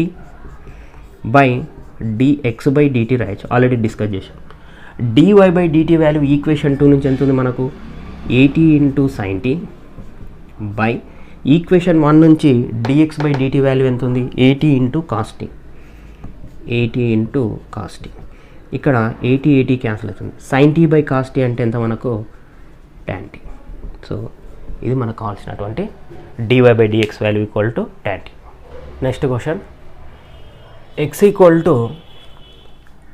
Speaker 1: by dx by dt రాయొచ్చు. ఆల్రెడీ డిస్కస్ చేసాం. dy by dt value equation 2 నుంచి ఎంత ఉంది మనకు? 80 into sine t by equation 1 నుంచి dx బై dt వాల్యూ ఎంత ఉంది? 80 into cos t. 80 into cos t. ఇక్కడ 80 క్యాన్సిల్ అవుతుంది. Sine t by cos t అంటే ఎంత మనకు? tan t. సో ఇది మనకు కావాల్సినటువంటి dy by dx value equal to tan t. Next question, x equal to,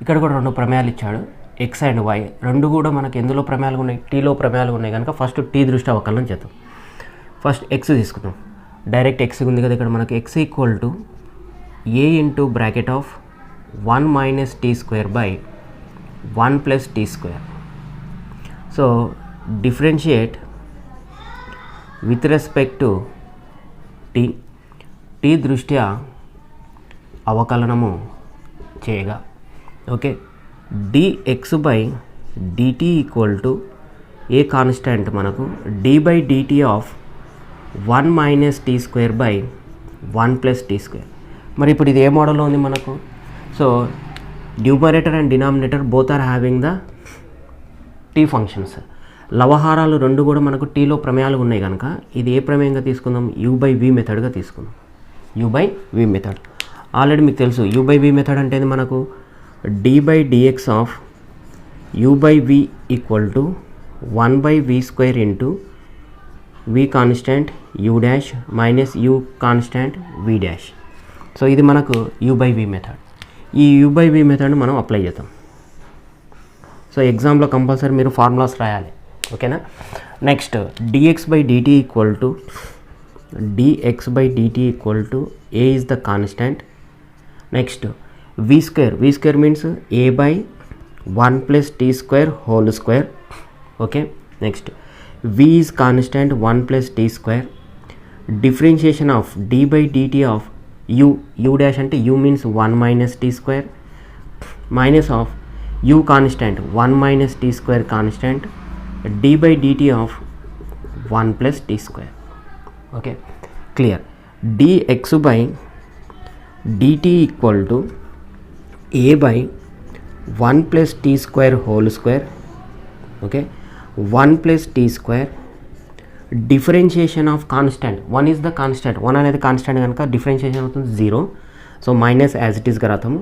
Speaker 1: ఇక్కడ కూడా 2 ప్రమేయాలు ఇచ్చాడు, x అండ్ y. 2 కూడా మనకు ఎందులో ప్రమేయాలు ఉన్నాయి? టీలో ప్రమేయాలు ఉన్నాయి కనుక ఫస్ట్ టీ దృష్టి అవకలనం చేద్దాం. ఫస్ట్ x తీసుకుందాం. డైరెక్ట్ ఎక్స్ ఉంది కదా ఇక్కడ మనకు x equal to a into bracket of 1 minus t square by 1 plus t square. So differentiate with respect to t దృష్ట్యా అవకలనము చేయగా okay dx by dt equal to a constant మనకు d by dt of 1 minus t square by 1 plus t square. మరి ఇప్పుడు ఇది ఏ మోడల్లో ఉంది మనకు? So numerator and denominator both are having the t functions. లవహారాలు రెండు కూడా మనకు టీలో ప్రమేయాలు ఉన్నాయి కనుక ఇది ఏ ప్రమేయంగా తీసుకుందాం? u బై v మెథడ్గా తీసుకుందాం. u by v method already మీకు తెలుసు. u బై v మెథడ్ అంటే మనకు d by dx of u by v equal to 1 by v square into v constant u dash minus u constant v dash. So ఇది మనకు u by v method. ఈ u by v మెథడ్ని మనం apply చేద్దాం. So ఎగ్జామ్లో compulsory మీరు formulas రాయాలి, ఓకేనా? Next dx by dt equal to a is the constant. Next v square means a by 1 plus t square whole square. Okay, next v is constant 1 plus t square. Differentiation of d by dt of u dash అంటే u means 1 minus t square minus of u constant 1 minus t square constant d by dt of 1 plus t square. Okay, clear. dx by dt equal to a by 1 plus t square whole square. Okay, 1 plus t square. Differentiation of constant 1 is the constant. 1 అనేది constant కనుక differentiation అవుతుంది 0. So minus as it ఈస్గా రాతాము.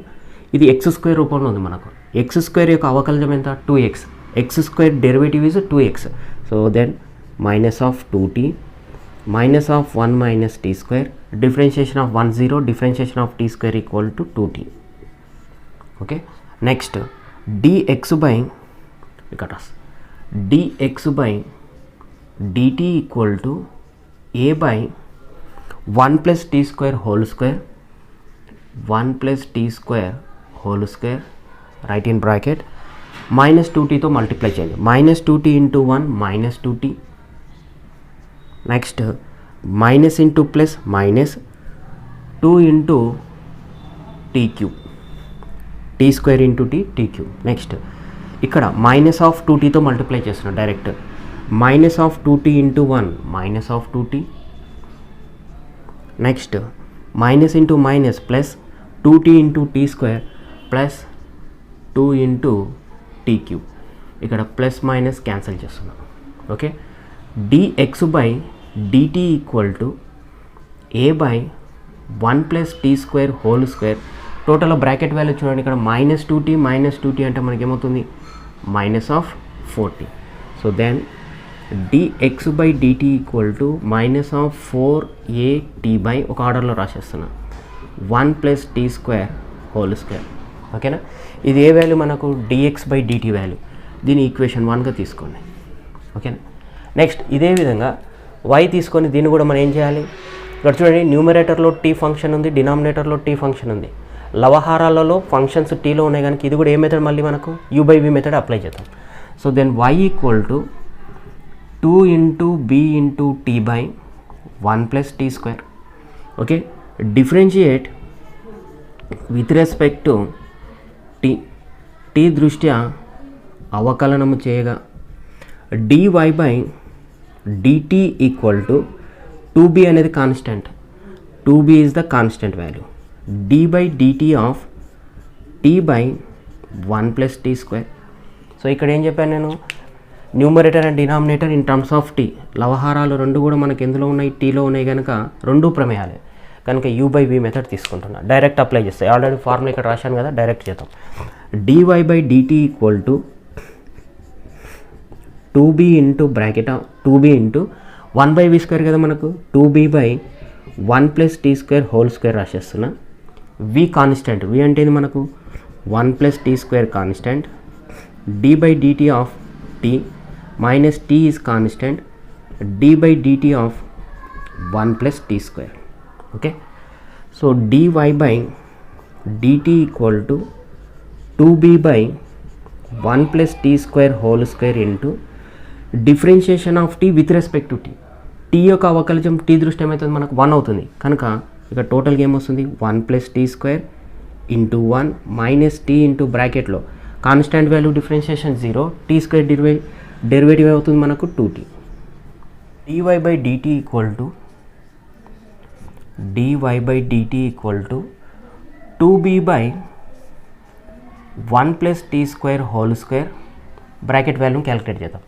Speaker 1: ఇది x square రూపంలో ఉంది మనకు. X square యొక్క అవకలనం ఎంత? 2x. X square derivative is 2x. So then minus of 2t minus of 1 minus t square. Differentiation of 1 0. Differentiation of t square equal to 2t. Okay, next dx by dt equal to a by 1 plus t square whole square 1 plus t square whole square write in bracket minus 2tతో multiply చేయండి. Minus 2t into 1 minus 2t. Next minus into plus minus 2 into t cube t square into t cube. Next ఇక్కడ minus of 2tతో multiply చేస్తున్నాం direct. Minus of 2t into 1 minus of 2t. Next minus into minus plus 2t into t square plus 2 into t cube. ఇక్కడ plus minus cancel చేస్తున్నాం. Okay, dx by dt equal to a by 1 plus t square whole square. Total bracket value చూడండి, ఇక్కడ minus 2t అంటే మనకేమవుతుంది? Minus of 4t. So then dx by dt equal to minus of 4at by ఒక ఆర్డర్లో రాసేస్తున్నా 1 plus t square whole square. ఓకేనా? ఇది ఏ వాల్యూ మనకు? dx by dt value. దీని ఈక్వేషన్ 1గా తీసుకోండి. ఓకేనా? నెక్స్ట్ ఇదే విధంగా y తీసుకొని దీన్ని కూడా మనం ఏం చేయాలి? ఇక్కడ చూడండి, న్యూమరేటర్లో t ఫంక్షన్ ఉంది, డినామినేటర్లో t ఫంక్షన్ ఉంది. లవహారాలలో ఫంక్షన్స్ టీలో ఉన్నాయి కనుక ఇది కూడా ఏ మెథడ్? మళ్ళీ మనకు u by v method apply చేద్దాం. So then y equal to 2 into b into t by 1 plus t square. Okay, differentiate with respect to t దృష్ట్యా అవకలనము చేయగా dy by dt equal to 2b అనేది constant. 2b is the constant value. d by dt of t by 1 plus t square. So ఇక్కడ ఏం చెప్పాను నేను? Numerator and denominator in terms of t. లవహారాలు రెండు కూడా మనకి ఎందులో ఉన్నాయి? టీలో ఉన్నాయి కనుక రెండు ప్రమేయాలే కనుక u బై v మెథడ్ తీసుకుంటున్నా. డైరెక్ట్ అప్లై చేస్తాయి. ఆల్రెడీ ఫార్ములా ఇక్కడ రాశాను కదా, డైరెక్ట్ చేద్దాం. dy by dt equal to 2b into bracket 2b into 1 by v square కదా మనకు. 2b by 1 plus t square whole square రాసేస్తున్నా. v constant. v అంటే ఇది మనకు 1 plus t square constant. d by dt of t minus t is constant. d by dt of 1 plus t square. Okay, so dy by dt equal to 2b by 1 plus t square whole square into differentiation of t with respect to t. t యొక్క అవకలజం t దృష్టి ఏమవుతుంది మనకు 1 అవుతుంది కనుక ఇక టోటల్గా ఏమొస్తుంది 1 plus t square into 1 minus t into బ్రాకెట్లో constant value differentiation 0, t square derivative అవుతుంది మనకు 2t. dy by dt equal to 2b by 1 plus t square whole square bracket వాల్యూని క్యాలిక్యులేట్ చేద్దాం.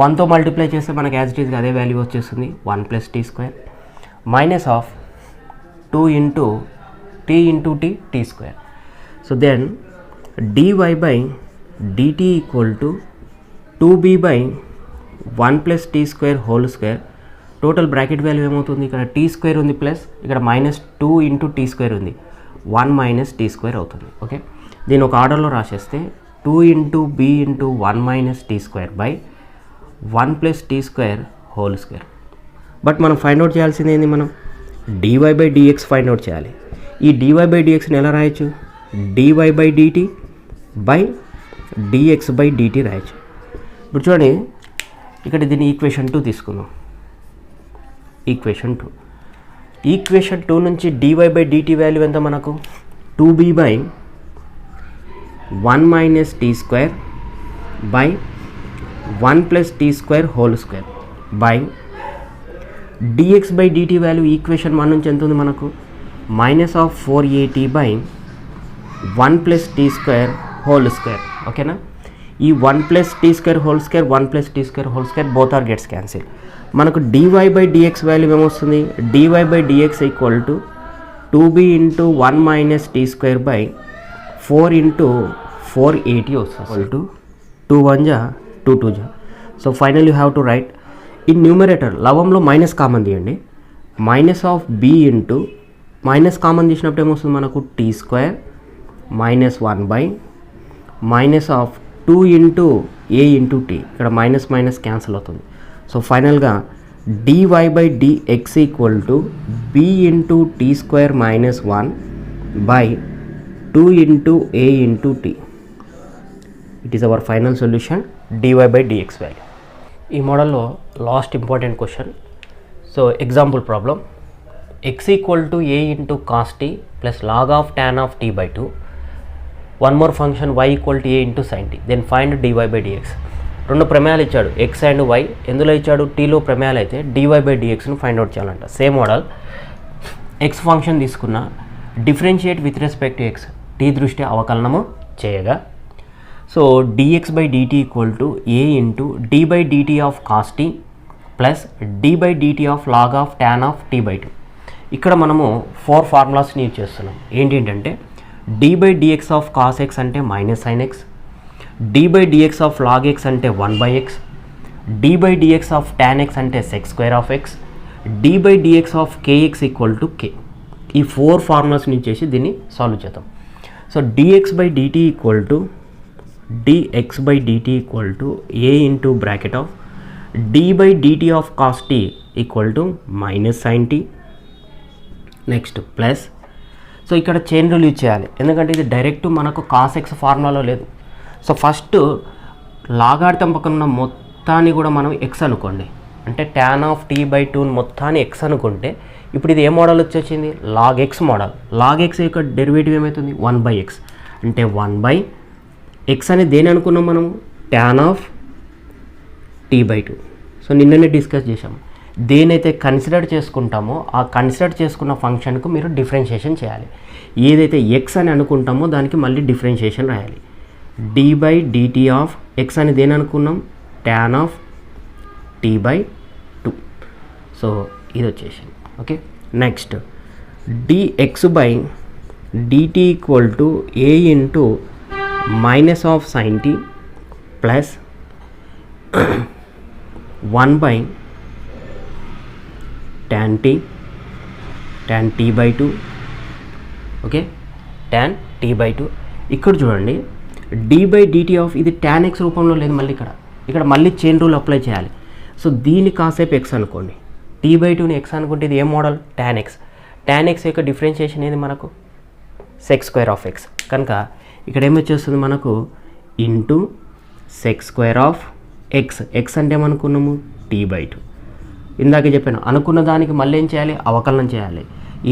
Speaker 1: 1తో మల్టిప్లై చేస్తే మనకు యాజ్ ఇట్ ఈస్గా అదే value వచ్చేస్తుంది 1 plus t square minus of 2 into t square. So then dy by dt equal to 2b by 1 plus t square whole square total bracket value ఏమవుతుంది ఇక్కడ t square ఉంది plus ఇక్కడ minus 2 into t square ఉంది 1 minus t square అవుతుంది. Okay, దీని ఒక ఆర్డర్లో రాసేస్తే 2 into b into 1 minus t square by 1 plus t square whole square. But మనం ఫైండ్ అవుట్ చేయాల్సింది ఏంది, మనం dy by dx find out చేయాలి. ఈ dy by dxని ఎలా రాయొచ్చు, dy by dt by dx by dt రాయొచ్చు. ఇప్పుడు చూడండి ఇక్కడ దీన్ని ఈక్వేషన్ 2 తీసుకుందాం. ఈక్వేషన్ 2 నుంచి dy by dt వాల్యూ ఎంత మనకు 2b by 1 minus t square by 1 plus t square whole square by dx by dt value equation 1 నుంచి ఎంత ఉంది మనకు minus of 4at by 1 plus t square whole square. ఓకేనా, ఈ 1 plus t square whole square 1 plus t square whole square both are gets cancel. మనకు dy by dx value ఏమొస్తుంది, dy by dx equal to 2b into 1 minus t square by 4 into 4at వస్తుంది to 2 1 జా 2 2 జా. So final you have to write in numerator లవంలో minus common తీయండి, minus of b into minus common తీసినప్పుడు ఏమొస్తుంది మనకు t square minus 1 by minus of 2 into a into t, ఇక్కడ minus minus cancel అవుతుంది. సో ఫైనల్గా dy by dx equal to b into t square minus 1 by 2 into a into t. It is our final solution dy by dx value. ఈ మోడల్లో last important question. So example problem, x equal to a into cos t plus log of tan of t by 2. One more function y equal to a into sine t, then find dy by dx. రెండు ప్రమేయాలు ఇచ్చాడు x and y, ఎందులో ఇచ్చాడు tలో ప్రమేయాలు అయితే dy by dxను find out చేయాలంట. Same model, x function తీసుకున్న differentiate with respect to x, t దృష్ట్యా అవకలనము చేయగా so dx by dt equal to a into d by dt of cos t plus d by dt of log of tan of t by 2. ఇక్కడ మనము 4 ఫార్ములాస్ని use చేస్తున్నాం. ఏంటంటే d by dx of cos x అంటే minus sine x, d by dx of log x అంటే 1 by x, d by dx of tan x అంటే sec square of x, d by dx of kx equal to k. ఈ 4 ఫార్ములాస్ని use చేసి దీన్ని solve చేద్దాం. So dx by dt equal to a into bracket of d by dt of cos t equal to minus sine t. Next plus, so ఇక్కడ chain rule use చేయాలి ఎందుకంటే ఇది direct మనకు కాస్ ఎక్స్ ఫార్ములాలో లేదు. So first లాగార్థం పక్కన ఉన్న మొత్తాన్ని కూడా మనం ఎక్స్ అనుకోండి, అంటే tan ఆఫ్ t బై 2 మొత్తాన్ని ఎక్స్ అనుకుంటే ఇప్పుడు ఇది ఏ మోడల్ వచ్చేసింది, log x model. Log x యొక్క డెరివేటివ్ ఏమవుతుంది 1 బై ఎక్స్, అంటే 1 బై ఎక్స్ అని దేని అనుకున్నాం మనం, tan of t by 2. So నిన్ననే డిస్కస్ చేసాము, దేనైతే కన్సిడర్ చేసుకుంటామో ఆ కన్సిడర్ చేసుకున్న ఫంక్షన్కు మీరు డిఫరెన్షియేషన్ చేయాలి. ఏదైతే ఎక్స్ అని అనుకుంటామో దానికి మళ్ళీ డిఫరెన్షియేషన్ రాయాలి. d by dt of x అని దేని అనుకున్నాం, tan of t by 2. So ఇది వచ్చేసింది. Okay, next dx by dt equal to a into minus of sine t plus 1 by tan t by 2. Okay, tan t by 2. ఇక్కడ చూడండి d by dt of ఇది tan x రూపంలో లేదు, మళ్ళీ ఇక్కడ మళ్ళీ చైన్ రూల్ అప్లై చేయాలి. So దీన్ని కాసేపు x అనుకోండి, t/2ని x అనుకుంటే ఇది ఏ model tan x. tan x యొక్క డిఫరెన్షియేషన్ ఏది మనకు sec² కనుక ఇక్కడ ఏమొచ్చేస్తుంది మనకు ఇంటూ sec² x అంటే ఏమనుకున్నాము t/2. ఇందాక చెప్పాను అనుకున్న దానికి మళ్ళీ ఏం చేయాలి అవకలనం చేయాలి.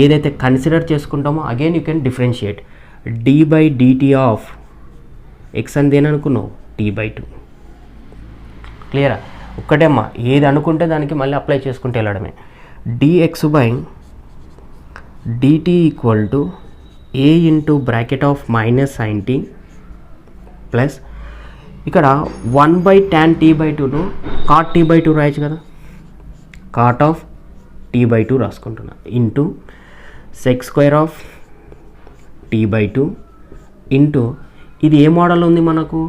Speaker 1: ఏదైతే కన్సిడర్ చేసుకుంటామో again you can differentiate d/dt of x అని దేని అనుకున్నావు t/2. క్లియరా? ఒక్కటే అమ్మా, ఏది అనుకుంటే దానికి మళ్ళీ అప్లై చేసుకుంటే వెళ్ళడమే. dx/dt equal to a into bracket of -sin t plus ఇక్కడ 1/tan t/2ను cot t/2 రాయచ్చు కదా, cot ఆఫ్ t/2 రాసుకుంటున్నా ఇంటూ sec² t/2 ఇంటూ ఇది ఏ మోడల్ ఉంది మనకు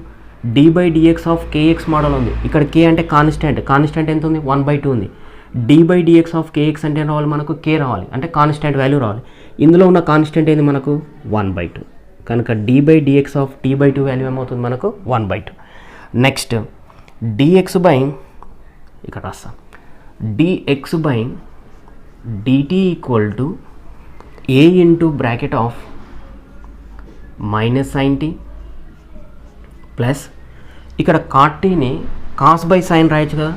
Speaker 1: d/dx ఆఫ్ kx మోడల్ ఉంది. ఇక్కడ k అంటే కాన్స్టెంట్ ఎంత ఉంది 1/2 ఉంది. d/dx ఆఫ్ kx అంటే రావాలి మనకు k రావాలి, అంటే కాన్స్టెంట్ వాల్యూ రావాలి. ఇందులో ఉన్న కాన్స్టెంట్ ఏంది మనకు 1/2 కనుక d/dx ఆఫ్ t/2 వాల్యూ ఏమవుతుంది మనకు 1/2. నెక్స్ట్ ఇక్కడ రాస్తాం dx/dt equal to a into bracket of -sin t plus ఇక్కడ cot tని cos/sin రాయచ్చు కదా,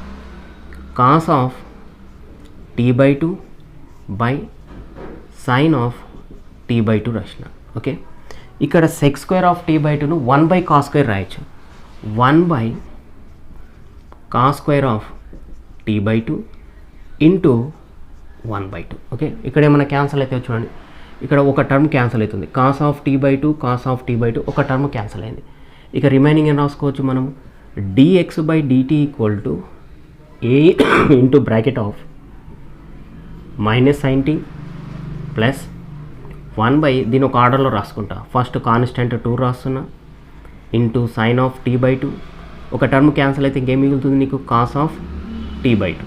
Speaker 1: cos of t/2 by sin of t/2 రాసిన. ఓకే, ఇక్కడ sec² ఆఫ్ t/2ను 1/cos² రాయచ్చు, 1/cos² of t/2 into 1/2. Okay, ఇక్కడ ఏమైనా క్యాన్సల్ అయితే చూడండి, ఇక్కడ ఒక టర్మ్ క్యాన్సల్ అవుతుంది, cos ఆఫ్ t/2 ఒక టర్మ్ క్యాన్సల్ అయింది. ఇక రిమైనింగ్ ఏం రాసుకోవచ్చు మనం dx/dt equal to a into bracket of -sin t plus 1/ దీని ఒక ఆర్డర్లో రాసుకుంటా, ఫస్ట్ కాన్స్టెంట్ 2 రాస్తున్నా ఇంటూ sin ఆఫ్ t/2. ఒక టర్మ్ క్యాన్సల్ అయితే ఇంకేం మిగులుతుంది నీకు cos ఆఫ్ t/2.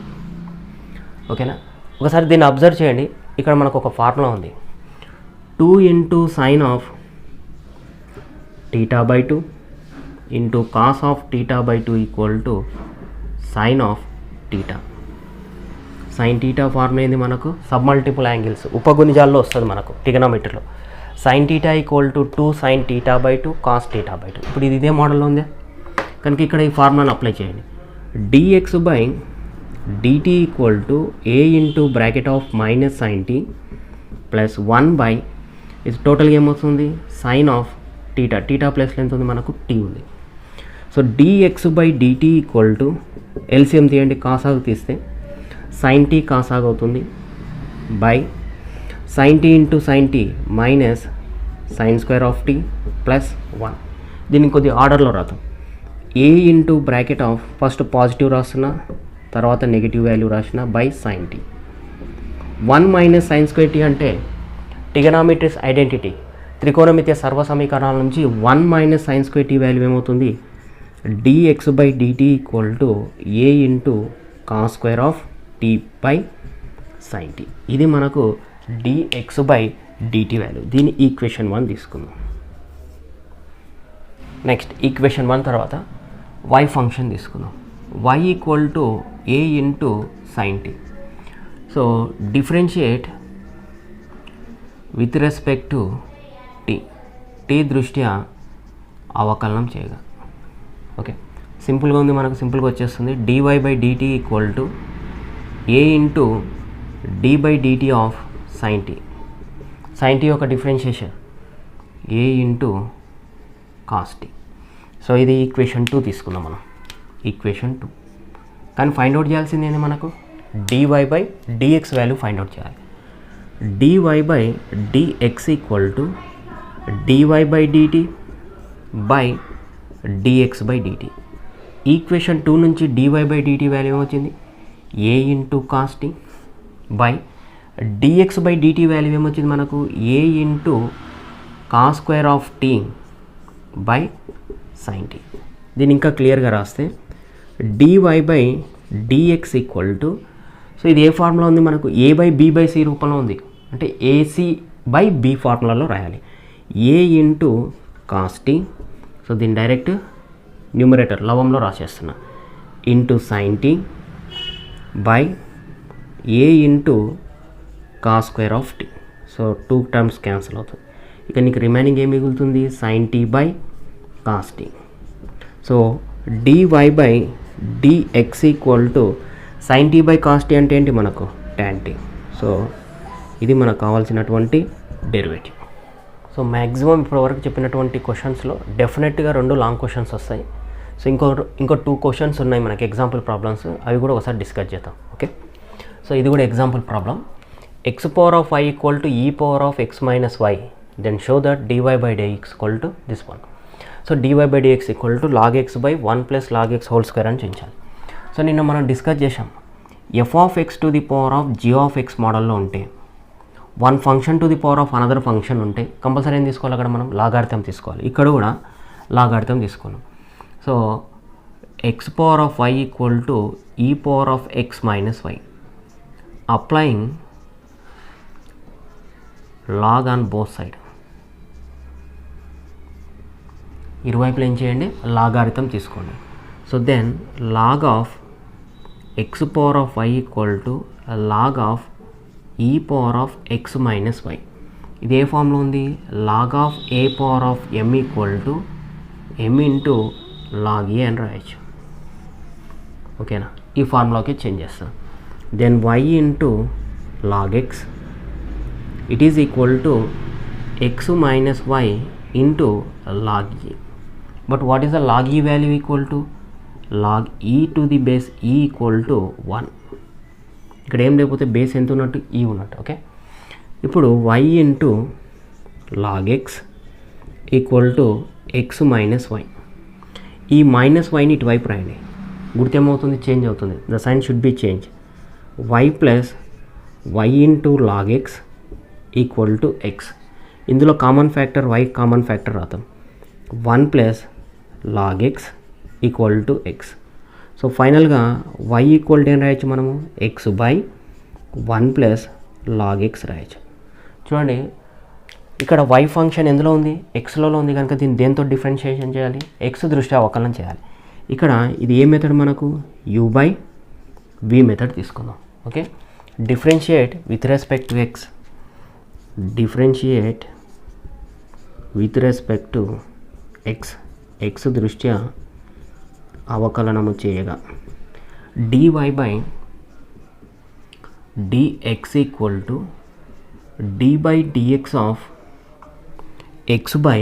Speaker 1: ఓకేనా? ఒకసారి దీన్ని అబ్జర్వ్ చేయండి, ఇక్కడ మనకు ఒక ఫార్ములా ఉంది 2 into sin of θ/2 into cos of θ/2 equal to sin of θ. sin θ formula ఏంది మనకు సబ్మల్టిపుల్ యాంగిల్స్ ఉపగుణిజాల్లో వస్తుంది మనకు ట్రిగనోమెట్రీలో. sin θ equal to 2 sin θ/2 cos θ/2. ఇప్పుడు ఇది ఇదే మోడల్లో ఉంది కనుక ఇక్కడ ఈ ఫార్ములాను అప్లై చేయండి. dx/dt equal to a into bracket of -sin t plus 1/ ఇది టోటల్గా ఏమవుతుంది sin ఆఫ్ θ ప్లస్లో ఎంత ఉంది మనకు t ఉంది. So dx/dt equal to LCM తీయండి, కాసాగు తీస్తే sin t కాసాగు అవుతుంది by sin t into sin t minus sin² of t plus 1. దీన్ని కొద్ది ఆర్డర్లో రాద్దాం. a into bracket of first positive రాస్తున్నా, తర్వాత నెగిటివ్ వాల్యూ రాసిన by sin t. 1 minus sin² t అంటే ట్రిగనోమెట్రిక్ ఐడెంటిటీ త్రికోణమితియ సర్వసమీకరణాల నుంచి 1 మైనస్ sin² t వాల్యూ ఏమవుతుంది dx/dt equal to a into cos² of t by sin t. ఇది మనకు dx/dt value. దీని equation 1 తీసుకుందాం. నెక్స్ట్ ఈక్వేషన్ 1 తర్వాత y ఫంక్షన్ తీసుకుందాం. y equal to a into sin t. So differentiate with respect to t దృష్ట్యా అవకలనం చేయగా. Okay, సింపుల్గా ఉంది మనకు, సింపుల్గా వచ్చేస్తుంది. dy/dt equal to a into d/dt of sin t. sin t యొక్క differentiation a into cos t. So ఇది ఈక్వేషన్ 2 తీసుకుందాం మనం, ఈక్వేషన్ 2. కానీ ఫైండ్ అవుట్ చేయాల్సింది ఏంటి మనకు dy/dx వాల్యూ ఫైండ్ అవుట్ చేయాలి. dy/dx equal to dy/dt by dx/dt. Equation 2 నుంచి dy/dt వాల్యూ ఏమొచ్చింది a into cos t by dx/dt value ఏమొచ్చింది మనకు a into cos² of t by sin t. దీన్ని ఇంకా క్లియర్గా రాస్తే dy/dx ఈక్వల్ టు, సో ఇది ఏ ఫార్ములా ఉంది మనకు a/b/c రూపంలో ఉంది, అంటే ac/b ఫార్ములాలో రాయాలి. a into cos t, so దీన్ని డైరెక్ట్ న్యూమరేటర్ లవంలో రాసేస్తున్నా, into sin t by a into cos square of t. So 2 terms cancel అవుతుంది. ఇక నీకు రిమైనింగ్ ఏం మిగులుతుంది, sine t by cos t. So dy by dx equal to sine t by cos t అంటే ఏంటి మనకు tan టీ. సో ఇది మనకు కావాల్సినటువంటి డెరివేటివ్. సో మ్యాక్సిమం ఇప్పటివరకు చెప్పినటువంటి క్వశ్చన్స్లో డెఫినెట్గా 2 లాంగ్ క్వశ్చన్స్ వస్తాయి. సో ఇంకో 2 క్వశ్చన్స్ ఉన్నాయి మనకి ఎగ్జాంపుల్ ప్రాబ్లమ్స్, అవి కూడా ఒకసారి డిస్కస్ చేద్దాం. ఓకే, సో ఇది కూడా example problem. X power of y equal to e power of x minus y, then show that dy by dx equal to this one. So dy by dx equal to log x by 1 plus log x whole square అని చూపించాలి. So నిన్న మనం discuss చేసాం, f of x to the power of g of x మోడల్లో ఉంటే 1 function to the power of another function ఉంటే compulsory ఏం తీసుకోవాలి, అక్కడ మనం లాగారిథం తీసుకోవాలి. ఇక్కడ కూడా లాగారిథం తీసుకున్నాం. So x power of y equal to e power of x minus y, applying log on both side. ఇరువైపులు ఏం చేయండి, లాగారిథం తీసుకోండి. So then log of x power of y equal to log of e power of x minus y. ఇది ఏ ఫామ్లో ఉంది, log of a power of m equal to m into log a అని రాయొచ్చు. ఓకేనా, ఈ ఫార్ములాకి చేంజ్ చేస్తాం. Then y into log x it is equal to x minus y into log e. But what is the log e value equal to log e to the base e equal to 1. ఇక్కడ ఏం లేకపోతే base ఎంత ఉన్నట్టు ఈ ఉన్నట్టు. Okay, ఇప్పుడు y into log x equal to x minus y. ఈ minus వైని ఇటువైపు రాయండి, గుర్తేమవుతుంది, చేంజ్ అవుతుంది. The sign should be change. y plus y into log x equal to x. ఇందులో common factor y common factor రాద్దాం. 1 plus log x equal to x. So ఫైనల్గా y equal to ఏం రాయొచ్చు మనము, x by 1 plus log x రాయొచ్చు. చూడండి, ఇక్కడ y function ఎందులో ఉంది, ఎక్స్లో ఉంది కనుక దీన్ని దేంతో డిఫరెన్షియేషన్ చేయాలి, ఎక్స్ దృష్ట్యా అవకలనం చేయాలి. ఇక్కడ ఇది ఏ మెథడ్ మనకు, u బై v మెథడ్ తీసుకుందాం. Okay, differentiate with respect to x, differentiate with respect to x, x దృష్ట్యా అవకలనము చేయగా dy by dx equal to d by dx of x by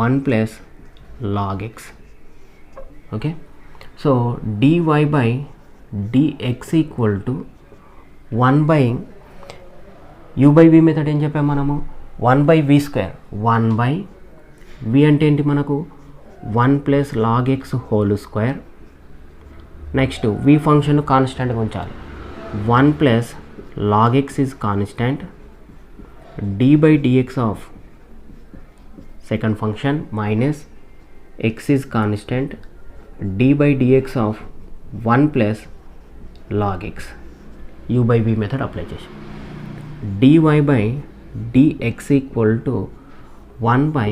Speaker 1: 1 plus log x. Okay, so dy by dx equal to 1 by u by v method ఏం చెప్పాము మనము, 1 by v square. 1 by v అంటే ఏంటి మనకు, 1 plus log x whole square. Next v function కాన్స్టెంట్గా ఉంచాలి. 1 plus log x is constant, d by dx of second function minus x is constant, d by dx of 1 plus log x. u by v method apply చేసి dy by dx equal to 1 by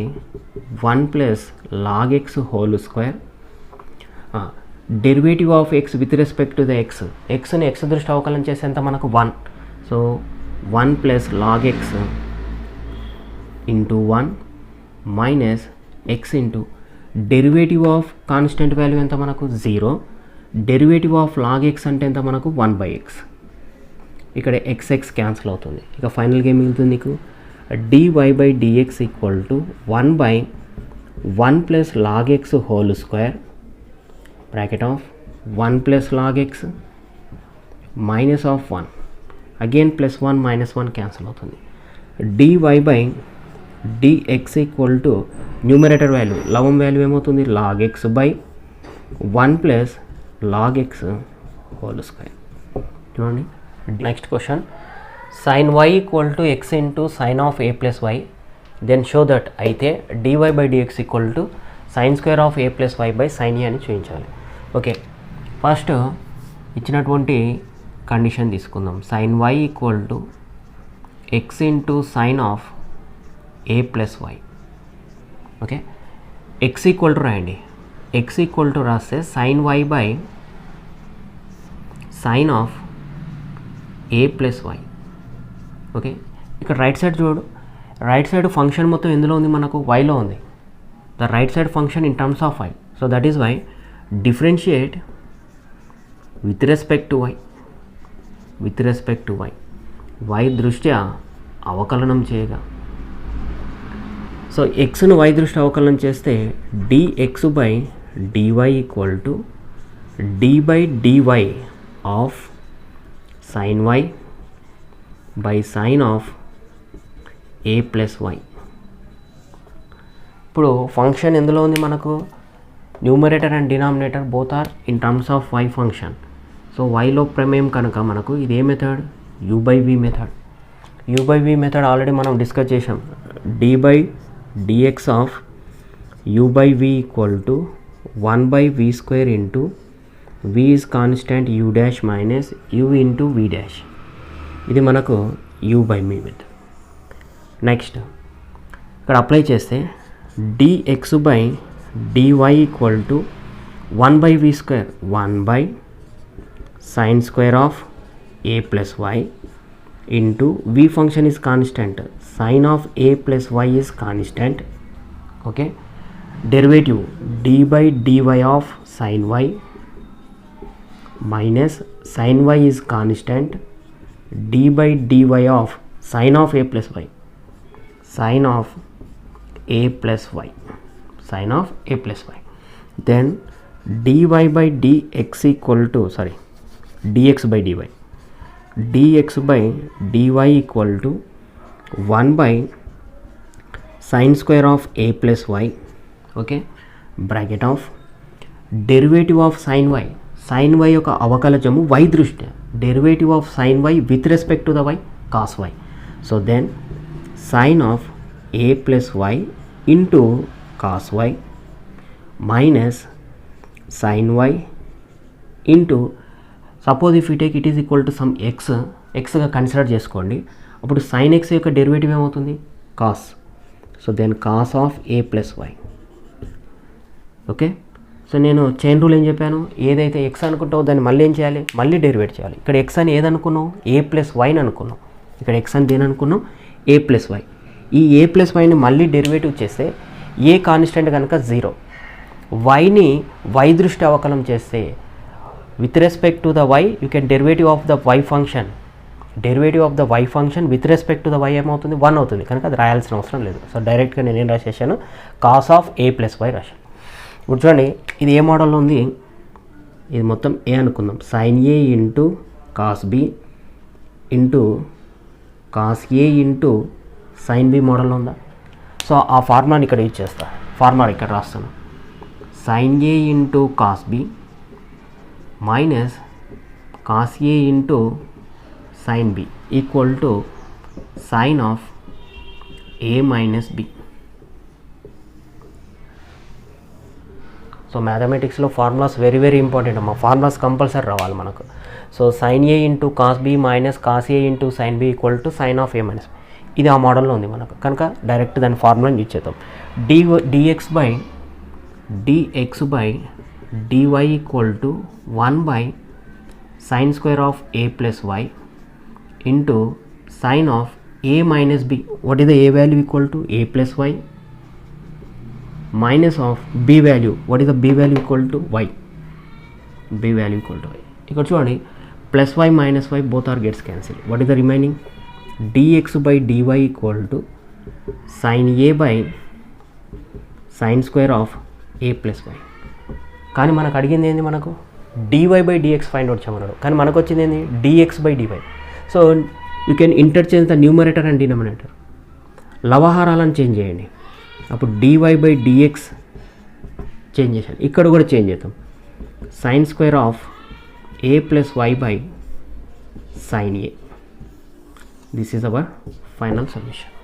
Speaker 1: 1 plus log x whole square. Derivative of x with respect to the x, ఎక్స్ని x దృష్టి అవకలనం చేసేంత మనకు 1. So 1 plus log x into 1 minus x into derivative of constant value ఎంత మనకు 0. Derivative of log X అంటే ఎంత మనకు 1 బై ఎక్స్. ఇక్కడ ఎక్స్ క్యాన్సిల్ అవుతుంది. ఇక ఫైనల్గా ఏం మిగులుతుంది నీకు, dy by dx equal to 1 by 1 plus log x whole square bracket of 1 plus log x minus of 1, again plus 1 minus 1 cancel అవుతుంది. dy by dx equal to numerator value లవం value ఏమవుతుంది, log x by 1 plus log x whole square. చూడండి next question, sine y equal to x into sine of A plus y, then show that. అయితే dy by dx equal to sine square of A plus y by sine a అని చూపించాలి. Okay, first ఇచ్చినటువంటి condition తీసుకుందాం. Sine y equal to x into sine of A plus y. Okay, x equal to రాయండి. X equal to రాస్తే sine y by sine of A plus y. Okay, ఇక్కడ right side చూడు, right side function మొత్తం ఎందులో ఉంది మనకు? వైలో ఉంది. The right side function in terms of y. So that is y differentiate with respect to y, with respect to y, y దృష్ట్యా అవకలనం చేయగా. సో ఎక్స్ను వై దృష్ట్యా అవకలనం చేస్తే dx by dy equal to d by dy of sine y by sine of A plus y. ఇప్పుడు function ఎందులో ఉంది మనకు? Numerator and denominator both are in terms of y function. So వైలో ప్రమేయం కనుక మనకు ఇది ఏ method? u by v method. u by v method already మనం డిస్కస్ చేసాం. d by dx of u by v equal to 1 by v square into v is constant u dash minus u into v dash. ఇది మనకు u by v method. Next ఇక్కడ apply చేస్తే dx by dy equal to 1 by v square 1 by sine square of a plus y into v function is constant, sine of a plus y is constant. Okay, derivative d by dy of sine y minus sine y is constant, d by dy of sine of a plus y, sine of a plus y, sine of a plus y. Then dy by dx equal to dx by dy, dx by dy equal to 1 by sine square of a plus y. Okay, bracket of derivative of sine y, sine y యొక్క అవకలజము y దృష్ట్యా, derivative of sine y with respect to the y cos y. So then sine of a plus y into cos y minus sine y into, suppose if you take it is equal to some ఎక్స్గా consider చేసుకోండి. అప్పుడు sine x యొక్క derivative ఏమవుతుంది? Cos. So then cos of A plus y. Okay, so నేను chain rule ఏం చెప్పాను? ఏదైతే x అనుకుంటావో దాన్ని మళ్ళీ ఏం చేయాలి? మళ్ళీ డెరివేట్ చేయాలి. ఇక్కడ ఎక్స్ అని ఏదనుకున్నాం? ఏ ప్లస్ వైని అనుకున్నాం. ఇక్కడ ఎక్స్ అని దేని అనుకున్నాం? ఏ ప్లస్ వై. ఈ ఏ ప్లస్ వైని మళ్ళీ డెరివేటివ్ చేస్తే ఏ కాన్స్టెంట్ కనుక 0, వైని వై దృష్టి అవకలనం చేస్తే with respect to the y you can derivative of the y function, derivative of the y function with respect to the y ఏమవుతుంది? 1 అవుతుంది. కనుక అది రాయాల్సిన అవసరం లేదు. సో డైరెక్ట్గా నేను ఏం రాసేసాను? Cos of A plus y రాశాను. ఇప్పుడు చూడండి, ఇది ఏ మోడల్లో ఉంది? ఇది మొత్తం ఏ అనుకుందాం. సైన్ ఏ into cos B into cos ఏ ఇంటూ సైన్ బి మోడల్లో ఉందా? సో ఆ ఫార్ములాని ఇక్కడ యూజ్ చేస్తా. ఫార్ములా ఇక్కడ రాస్తాను. Sine A into cos b minus cos A into sine b equal to sine of A minus b. So మ్యాథమెటిక్స్లో formulas very very important అమ్మా. Formulas compulsory రావాలి మనకు. So sine A into cos b minus cos A into sine b equal to sine of A minus b. ఇది ఆ మోడల్లో ఉంది మనకు. కనుక డైరెక్ట్ దాని ఫార్ములాని యూజ్ చేద్దాం. dx by dy equal to 1 by sine square of A plus y into sine of A minus B. What is the A value? Equal to A plus y minus of B value. What is the B value? Equal to y. B value equal to y. ఇక్కడ చూడండి, plus y minus y both are gets cancel. What is the remaining? dx by dy equal to sine A by sine square of A plus y. కానీ మనకు అడిగింది ఏంది? మనకు dy by dx find out చేయమన్నాడు. కానీ మనకు వచ్చింది ఏంది? dx by dy. So you can interchange the numerator and denominator. లవహారాలను చేంజ్ చేయండి. అప్పుడు dy బై dx చేంజ్ చేశాను. ఇక్కడ కూడా చేంజ్ చేద్దాం. Sine square of A plus y by sine A. This is our final solution.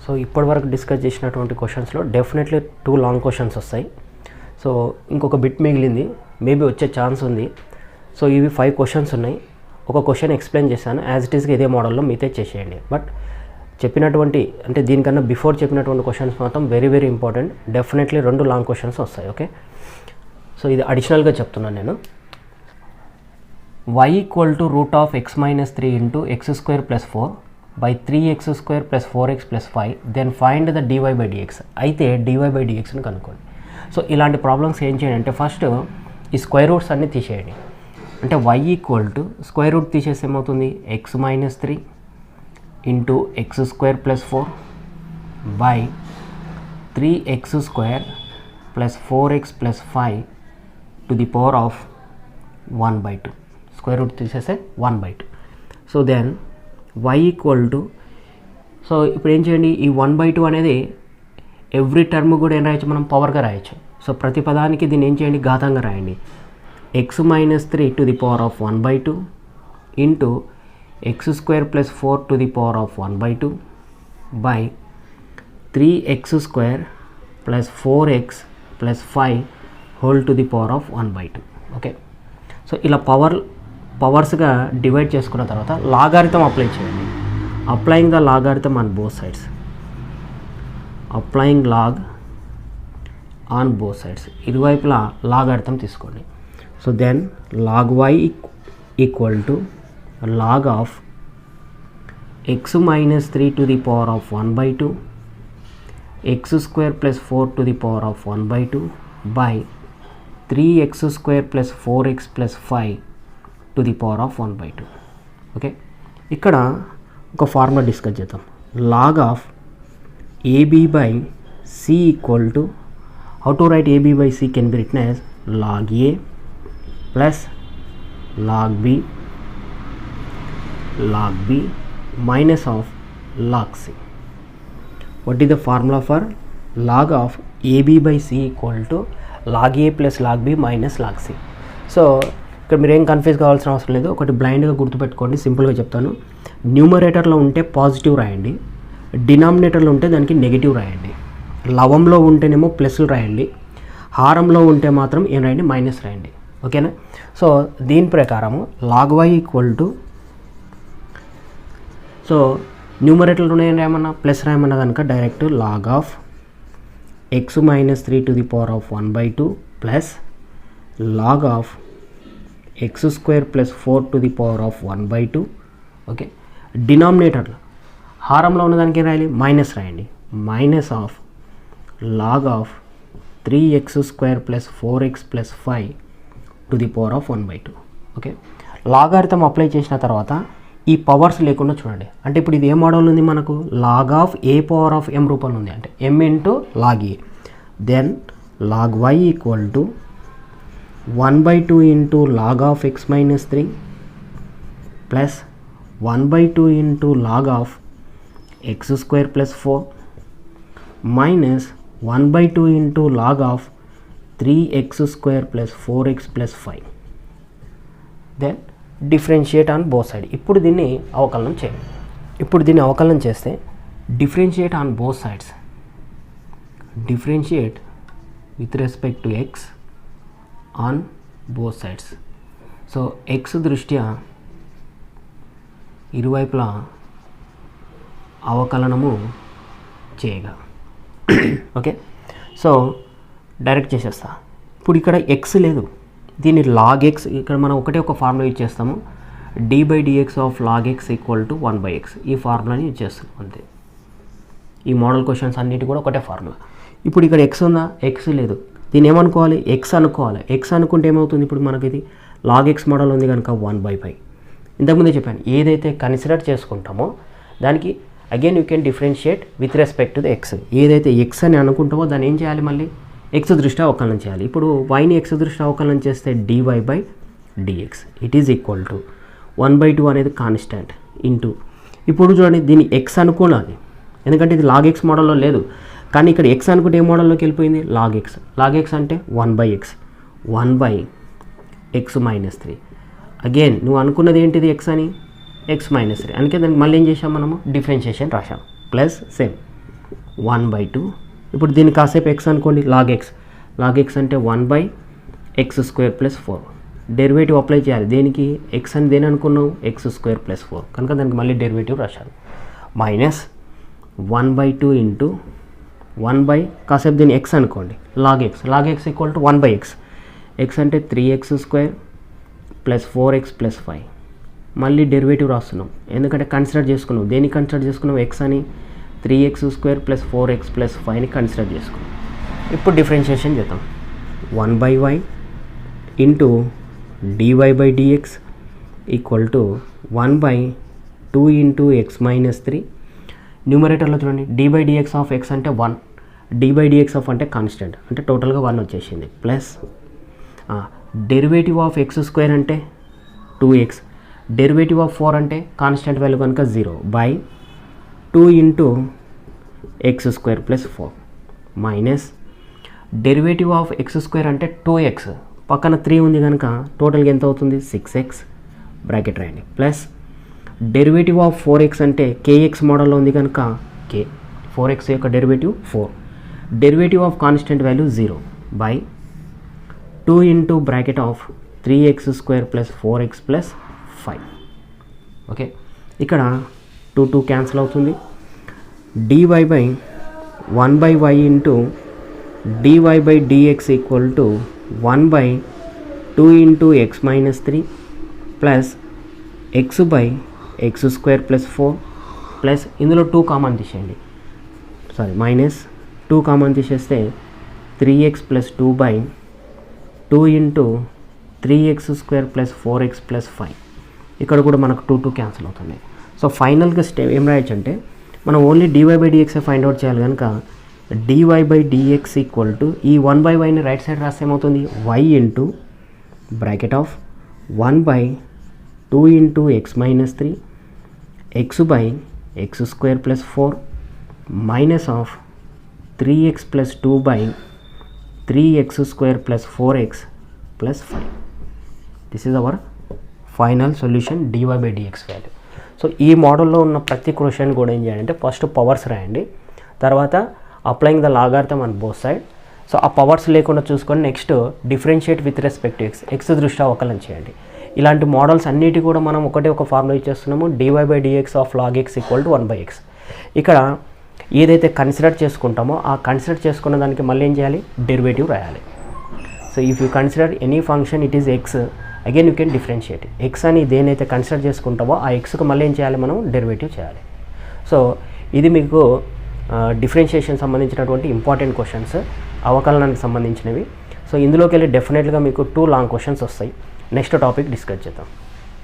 Speaker 1: So ఇప్పటివరకు discuss చేసినటువంటి క్వశ్చన్స్లో డెఫినెట్లీ 2 లాంగ్ క్వశ్చన్స్ వస్తాయి. సో ఇంకొక బిట్ మిగిలింది, మేబీ వచ్చే ఛాన్స్ ఉంది. సో ఇవి 5 క్వశ్చన్స్ ఉన్నాయి. ఒక క్వశ్చన్ ఎక్స్ప్లెయిన్ చేశాను, యాజ్ ఇట్ ఈస్గా ఇదే మోడల్లో మీతో చేసేయండి. బట్ చెప్పినటువంటి అంటే దీనికన్నా బిఫోర్ చెప్పినటువంటి క్వశ్చన్స్ మాత్రం very very important. Definitely 2 long questions వస్తాయి. ఓకే, సో ఇది అడిషనల్గా చెప్తున్నాను నేను. y equal to root of x minus 3 into x square plus 4 by 3x square plus 4x plus 5 then find the dy by dx. అయితే dy by డిఎక్స్ని కనుక్కోండి. So ఇలాంటి problems ఏం చేయండి అంటే ఫస్ట్ ఈ స్క్వేర్ రూట్స్ అన్నీ తీసేయండి. అంటే y equal to square root తీసేస్తే ఏమవుతుంది x minus 3 into x square plus 4 by 3x square plus 4x plus 5 to the power of 1/2. Square root తీసేస్తే 1/2. So then y equal to, so ఇప్పుడు ఏం చేయండి, ఈ 1/2 అనేది ఎవ్రీ టర్మ్ కూడా ఏం రాయొచ్చు మనం పవర్గా రాయొచ్చు. సో ప్రతి పదానికి దీన్ని ఏం చేయండి ఘాతంగా రాయండి. X minus 3 to the power of 1/2 into x square plus 4 to the power of 1/2 by 3x square plus 4x plus 5 whole to the power of 1/2. Okay, so ఇలా పవర్స్గా డివైడ్ చేసుకున్న తర్వాత లాగారిథం అప్లై చేయండి. Applying the logarithm on both sides. Applying log on both sides. ఇరువైపులా logarithm తీసుకోండి. So then log y equal to log of x minus 3 to the power of 1/2 x square plus 4 to the power of 1/2 by 3x square plus 4x plus 5 to the power of 1/2. Okay, ఇక్కడ ఒక formula discuss చేద్దాం. Log of AB by C equal to, how to write AB by C can be written as log A plus log B minus of log C. What is the formula for log of AB by C equal to log A plus log B minus log c. So ఇక్కడ మీరు ఏం confuse కావాల్సిన అవసరం లేదు. ఒకటి బ్లైండ్గా గుర్తుపెట్టుకోండి, సింపుల్గా చెప్తాను. న్యూమరేటర్లో ఉంటే పాజిటివ్ రాయండి, డినామినేటర్లో ఉంటే దానికి నెగిటివ్ రాయండి, లవంలో ఉంటేనేమో ప్లస్లు రాయండి, హారంలో ఉంటే మాత్రం ఏం రాయండి మైనస్ రాయండి. ఓకేనా? సో దీని ప్రకారము log y equal to, so న్యూమరేటర్లో ఉన్నాయని రాయమన్నా ప్లస్ రాయమన్నా కనుక direct log of x minus 3 to the power of 1/2 plus log of x square plus 4 to the power of 1/2. Okay, డినామినేటర్లో హారంలో ఉన్నదానికి ఏం రాయాలి మైనస్ రాయండి, minus of log of 3x square plus 4x plus 5 to the power of 1/2. Okay, logarithm apply చేసిన తర్వాత ఈ powers లేకుండా చూడండి. అంటే ఇప్పుడు ఇది ఏ మోడల్ ఉంది మనకు, log of a power of m రూపంలో ఉంది, అంటే m into log a. Then log y equal to 1/2 into log of x minus 3 plus 1/2 into log of x square plus 4 minus 1/2 into log of 3x square plus 4x plus 5. Then differentiate on both side. ఇప్పుడు దీన్ని అవకలనం చేయండి. ఇప్పుడు దీన్ని అవకలనం చేస్తే differentiate on both sides, differentiate with respect to X on both sides. So X దృష్ట్యా ఇరువైపులా అవకలనము చేయగా. ఓకే, సో డైరెక్ట్ చేసేస్తా. ఇప్పుడు ఇక్కడ ఎక్స్ లేదు, దీన్ని లాగ్ ఎక్స్, ఇక్కడ మనం ఒకటే ఒక ఫార్ములా యూజ్ చేస్తాము, d by dx of log x equal to 1/x. ఈ ఫార్ములాని యూజ్ చేస్తాం అంతే. ఈ మోడల్ క్వశ్చన్స్ అన్నిటి కూడా ఒకటే ఫార్ములా. ఇప్పుడు ఇక్కడ ఎక్స్ ఉందా, ఎక్స్ లేదు, దీన్ని ఏమనుకోవాలి ఎక్స్ అనుకోవాలి. ఎక్స్ అనుకుంటే ఏమవుతుంది, ఇప్పుడు మనకి ఇది లాగ్ ఎక్స్ మోడల్ ఉంది కనుక 1/5. ఇంతకుముందే చెప్పాను, ఏదైతే కన్సిడర్ చేసుకుంటామో దానికి again you can differentiate with respect to the X. ఏదైతే ఎక్స్ అని అనుకుంటామో దాన్ని ఏం చేయాలి, మళ్ళీ ఎక్స్ దృష్ట్యా అవకలనం చేయాలి. ఇప్పుడు వైని ఎక్స్ దృష్ట్యా అవకలనం చేస్తే dy by dx it is equal to 1/2 అనేది కాన్స్టెంట్ ఇంటూ, ఇప్పుడు చూడండి దీన్ని ఎక్స్ అనుకోవాలి ఎందుకంటే ఇది లాగ్ ఎక్స్ మోడల్లో లేదు, కానీ ఇక్కడ ఎక్స్ అనుకుంటే ఏ మోడల్లోకి వెళ్ళిపోయింది లాగ్ ఎక్స్. లాగ్ ఎక్స్ అంటే 1/x, 1/x మైనస్ 3. అగైన్ నువ్వు అనుకున్నది ఏంటిది ఎక్స్ అని, ఎక్స్ మైనస్ 3, అందుకే దానికి మళ్ళీ ఏం చేసాం మనము డిఫరెన్షియేషన్ రాసాం ప్లస్ సేమ్ 1/2. ఇప్పుడు దీన్ని కాసేపు ఎక్స్ అనుకోండి, లాగ్ ఎక్స్ అంటే 1/x square plus 4. Derivative apply చేయాలి దేనికి, ఎక్స్ అని దేని అనుకున్నావు ఎక్స్ స్క్వేర్ ప్లస్ 4 కనుక దానికి మళ్ళీ డెరివేటివ్ రాశాను మైనస్ 1/2 ఇంటూ 1 కాసేపు దీన్ని ఎక్స్ అనుకోండి log x equal to 1/x. X అంటే 3x square plus 4x plus 5. మళ్ళీ డెరివేటివ్ రాస్తున్నాం ఎందుకంటే కన్సిడర్ చేసుకున్నాం. దేన్ని కన్సిడర్ చేసుకున్నాం? x అని 3x² ప్లస్ 4x ప్లస్ 5ని కన్సిడర్ చేసుకున్నాం. ఇప్పుడు డిఫరెన్షియేషన్ చేద్దాం. 1/y into dy/dx equal to 1/2 into x minus 3. న్యూమరేటర్లో చూడండి, d/dx ఆఫ్ x అంటే 1, d/dx ఆఫ్ అంటే కాన్స్టెంట్ అంటే టోటల్గా 1 వచ్చేసింది. ప్లస్ డెరివేటివ్ ఆఫ్ x² అంటే 2x, డెరివేటివ్ ఆఫ్ 4 అంటే కాన్స్టెంట్ వాల్యూ కనుక 0 by 2 into x² plus 4 minus derivative of x² అంటే 2x, పక్కన 3 ఉంది కనుక టోటల్గా ఎంత అవుతుంది? 6x బ్రాకెట్ రాయండి. ప్లస్ డెరివేటివ్ ఆఫ్ 4x అంటే kx మోడల్లో ఉంది కనుక k, 4x యొక్క derivative 4, derivative of constant value 0 by 2 into bracket of 3x² plus 4x plus 5. Okay, ఇక్కడ 2 క్యాన్సిల్ అవుతుంది. dy/1/y into dy/dx equal to 1/2 into x minus 3 plus x/x² plus 4 plus ఇందులో 2 common తీసేయండి, minus 2 common తీసేస్తే 3x plus 2/2 into 3x² plus 4x plus 5. ఇక్కడ కూడా మనకు 2 cancel అవుతుంది. So ఫైనల్గా స్టెప్ ఏం రాయొచ్చు అంటే మనం ఓన్లీ dy/dx ఫైండ్ అవుట్ చేయాలి కనుక dy/dx ఈక్వల్ టు ఈ 1/yని రైట్ సైడ్ రాస్తే ఏమవుతుంది? y into bracket of 1/2 into x minus 3 x/x² plus 4 minus of 3x plus 2/3x² plus 4x plus 5. This is our final solution dy/dx value. So ఈ మోడల్లో ఉన్న ప్రతి question కూడా ఏం చేయాలంటే ఫస్ట్ పవర్స్ రాయండి, తర్వాత applying the లాగార్థం on both side. So ఆ పవర్స్ లేకుండా చూసుకొని next differentiate with respect to x దృష్ట్యా అవకలనం చేయండి. ఇలాంటి మోడల్స్ అన్నిటి కూడా మనం ఒక ఫార్ములా ఇచ్చేస్తున్నాము, dy/dx of log x equal to 1/x. ఇక్కడ ఏదైతే కన్సిడర్ చేసుకుంటామో ఆ కన్సిడర్ చేసుకున్న దానికి మళ్ళీ ఏం చేయాలి? డెరివేటివ్ రాయాలి. So if you consider any function it is x, again you can differentiate. x అని దేనైతే కన్సిడర్ చేసుకుంటామో ఆ xకు మళ్ళీ ఏం చేయాలి? మనం డెరివేటివ్ చేయాలి. సో ఇది మీకు డిఫరెన్షియేషన్ సంబంధించినటువంటి ఇంపార్టెంట్ క్వశ్చన్స్, అవకలనానికి సంబంధించినవి. సో ఇందులోకి వెళ్ళి డెఫినెట్గా మీకు 2 లాంగ్ క్వశ్చన్స్ వస్తాయి. నెక్స్ట్ టాపిక్ డిస్కస్ చేద్దాం.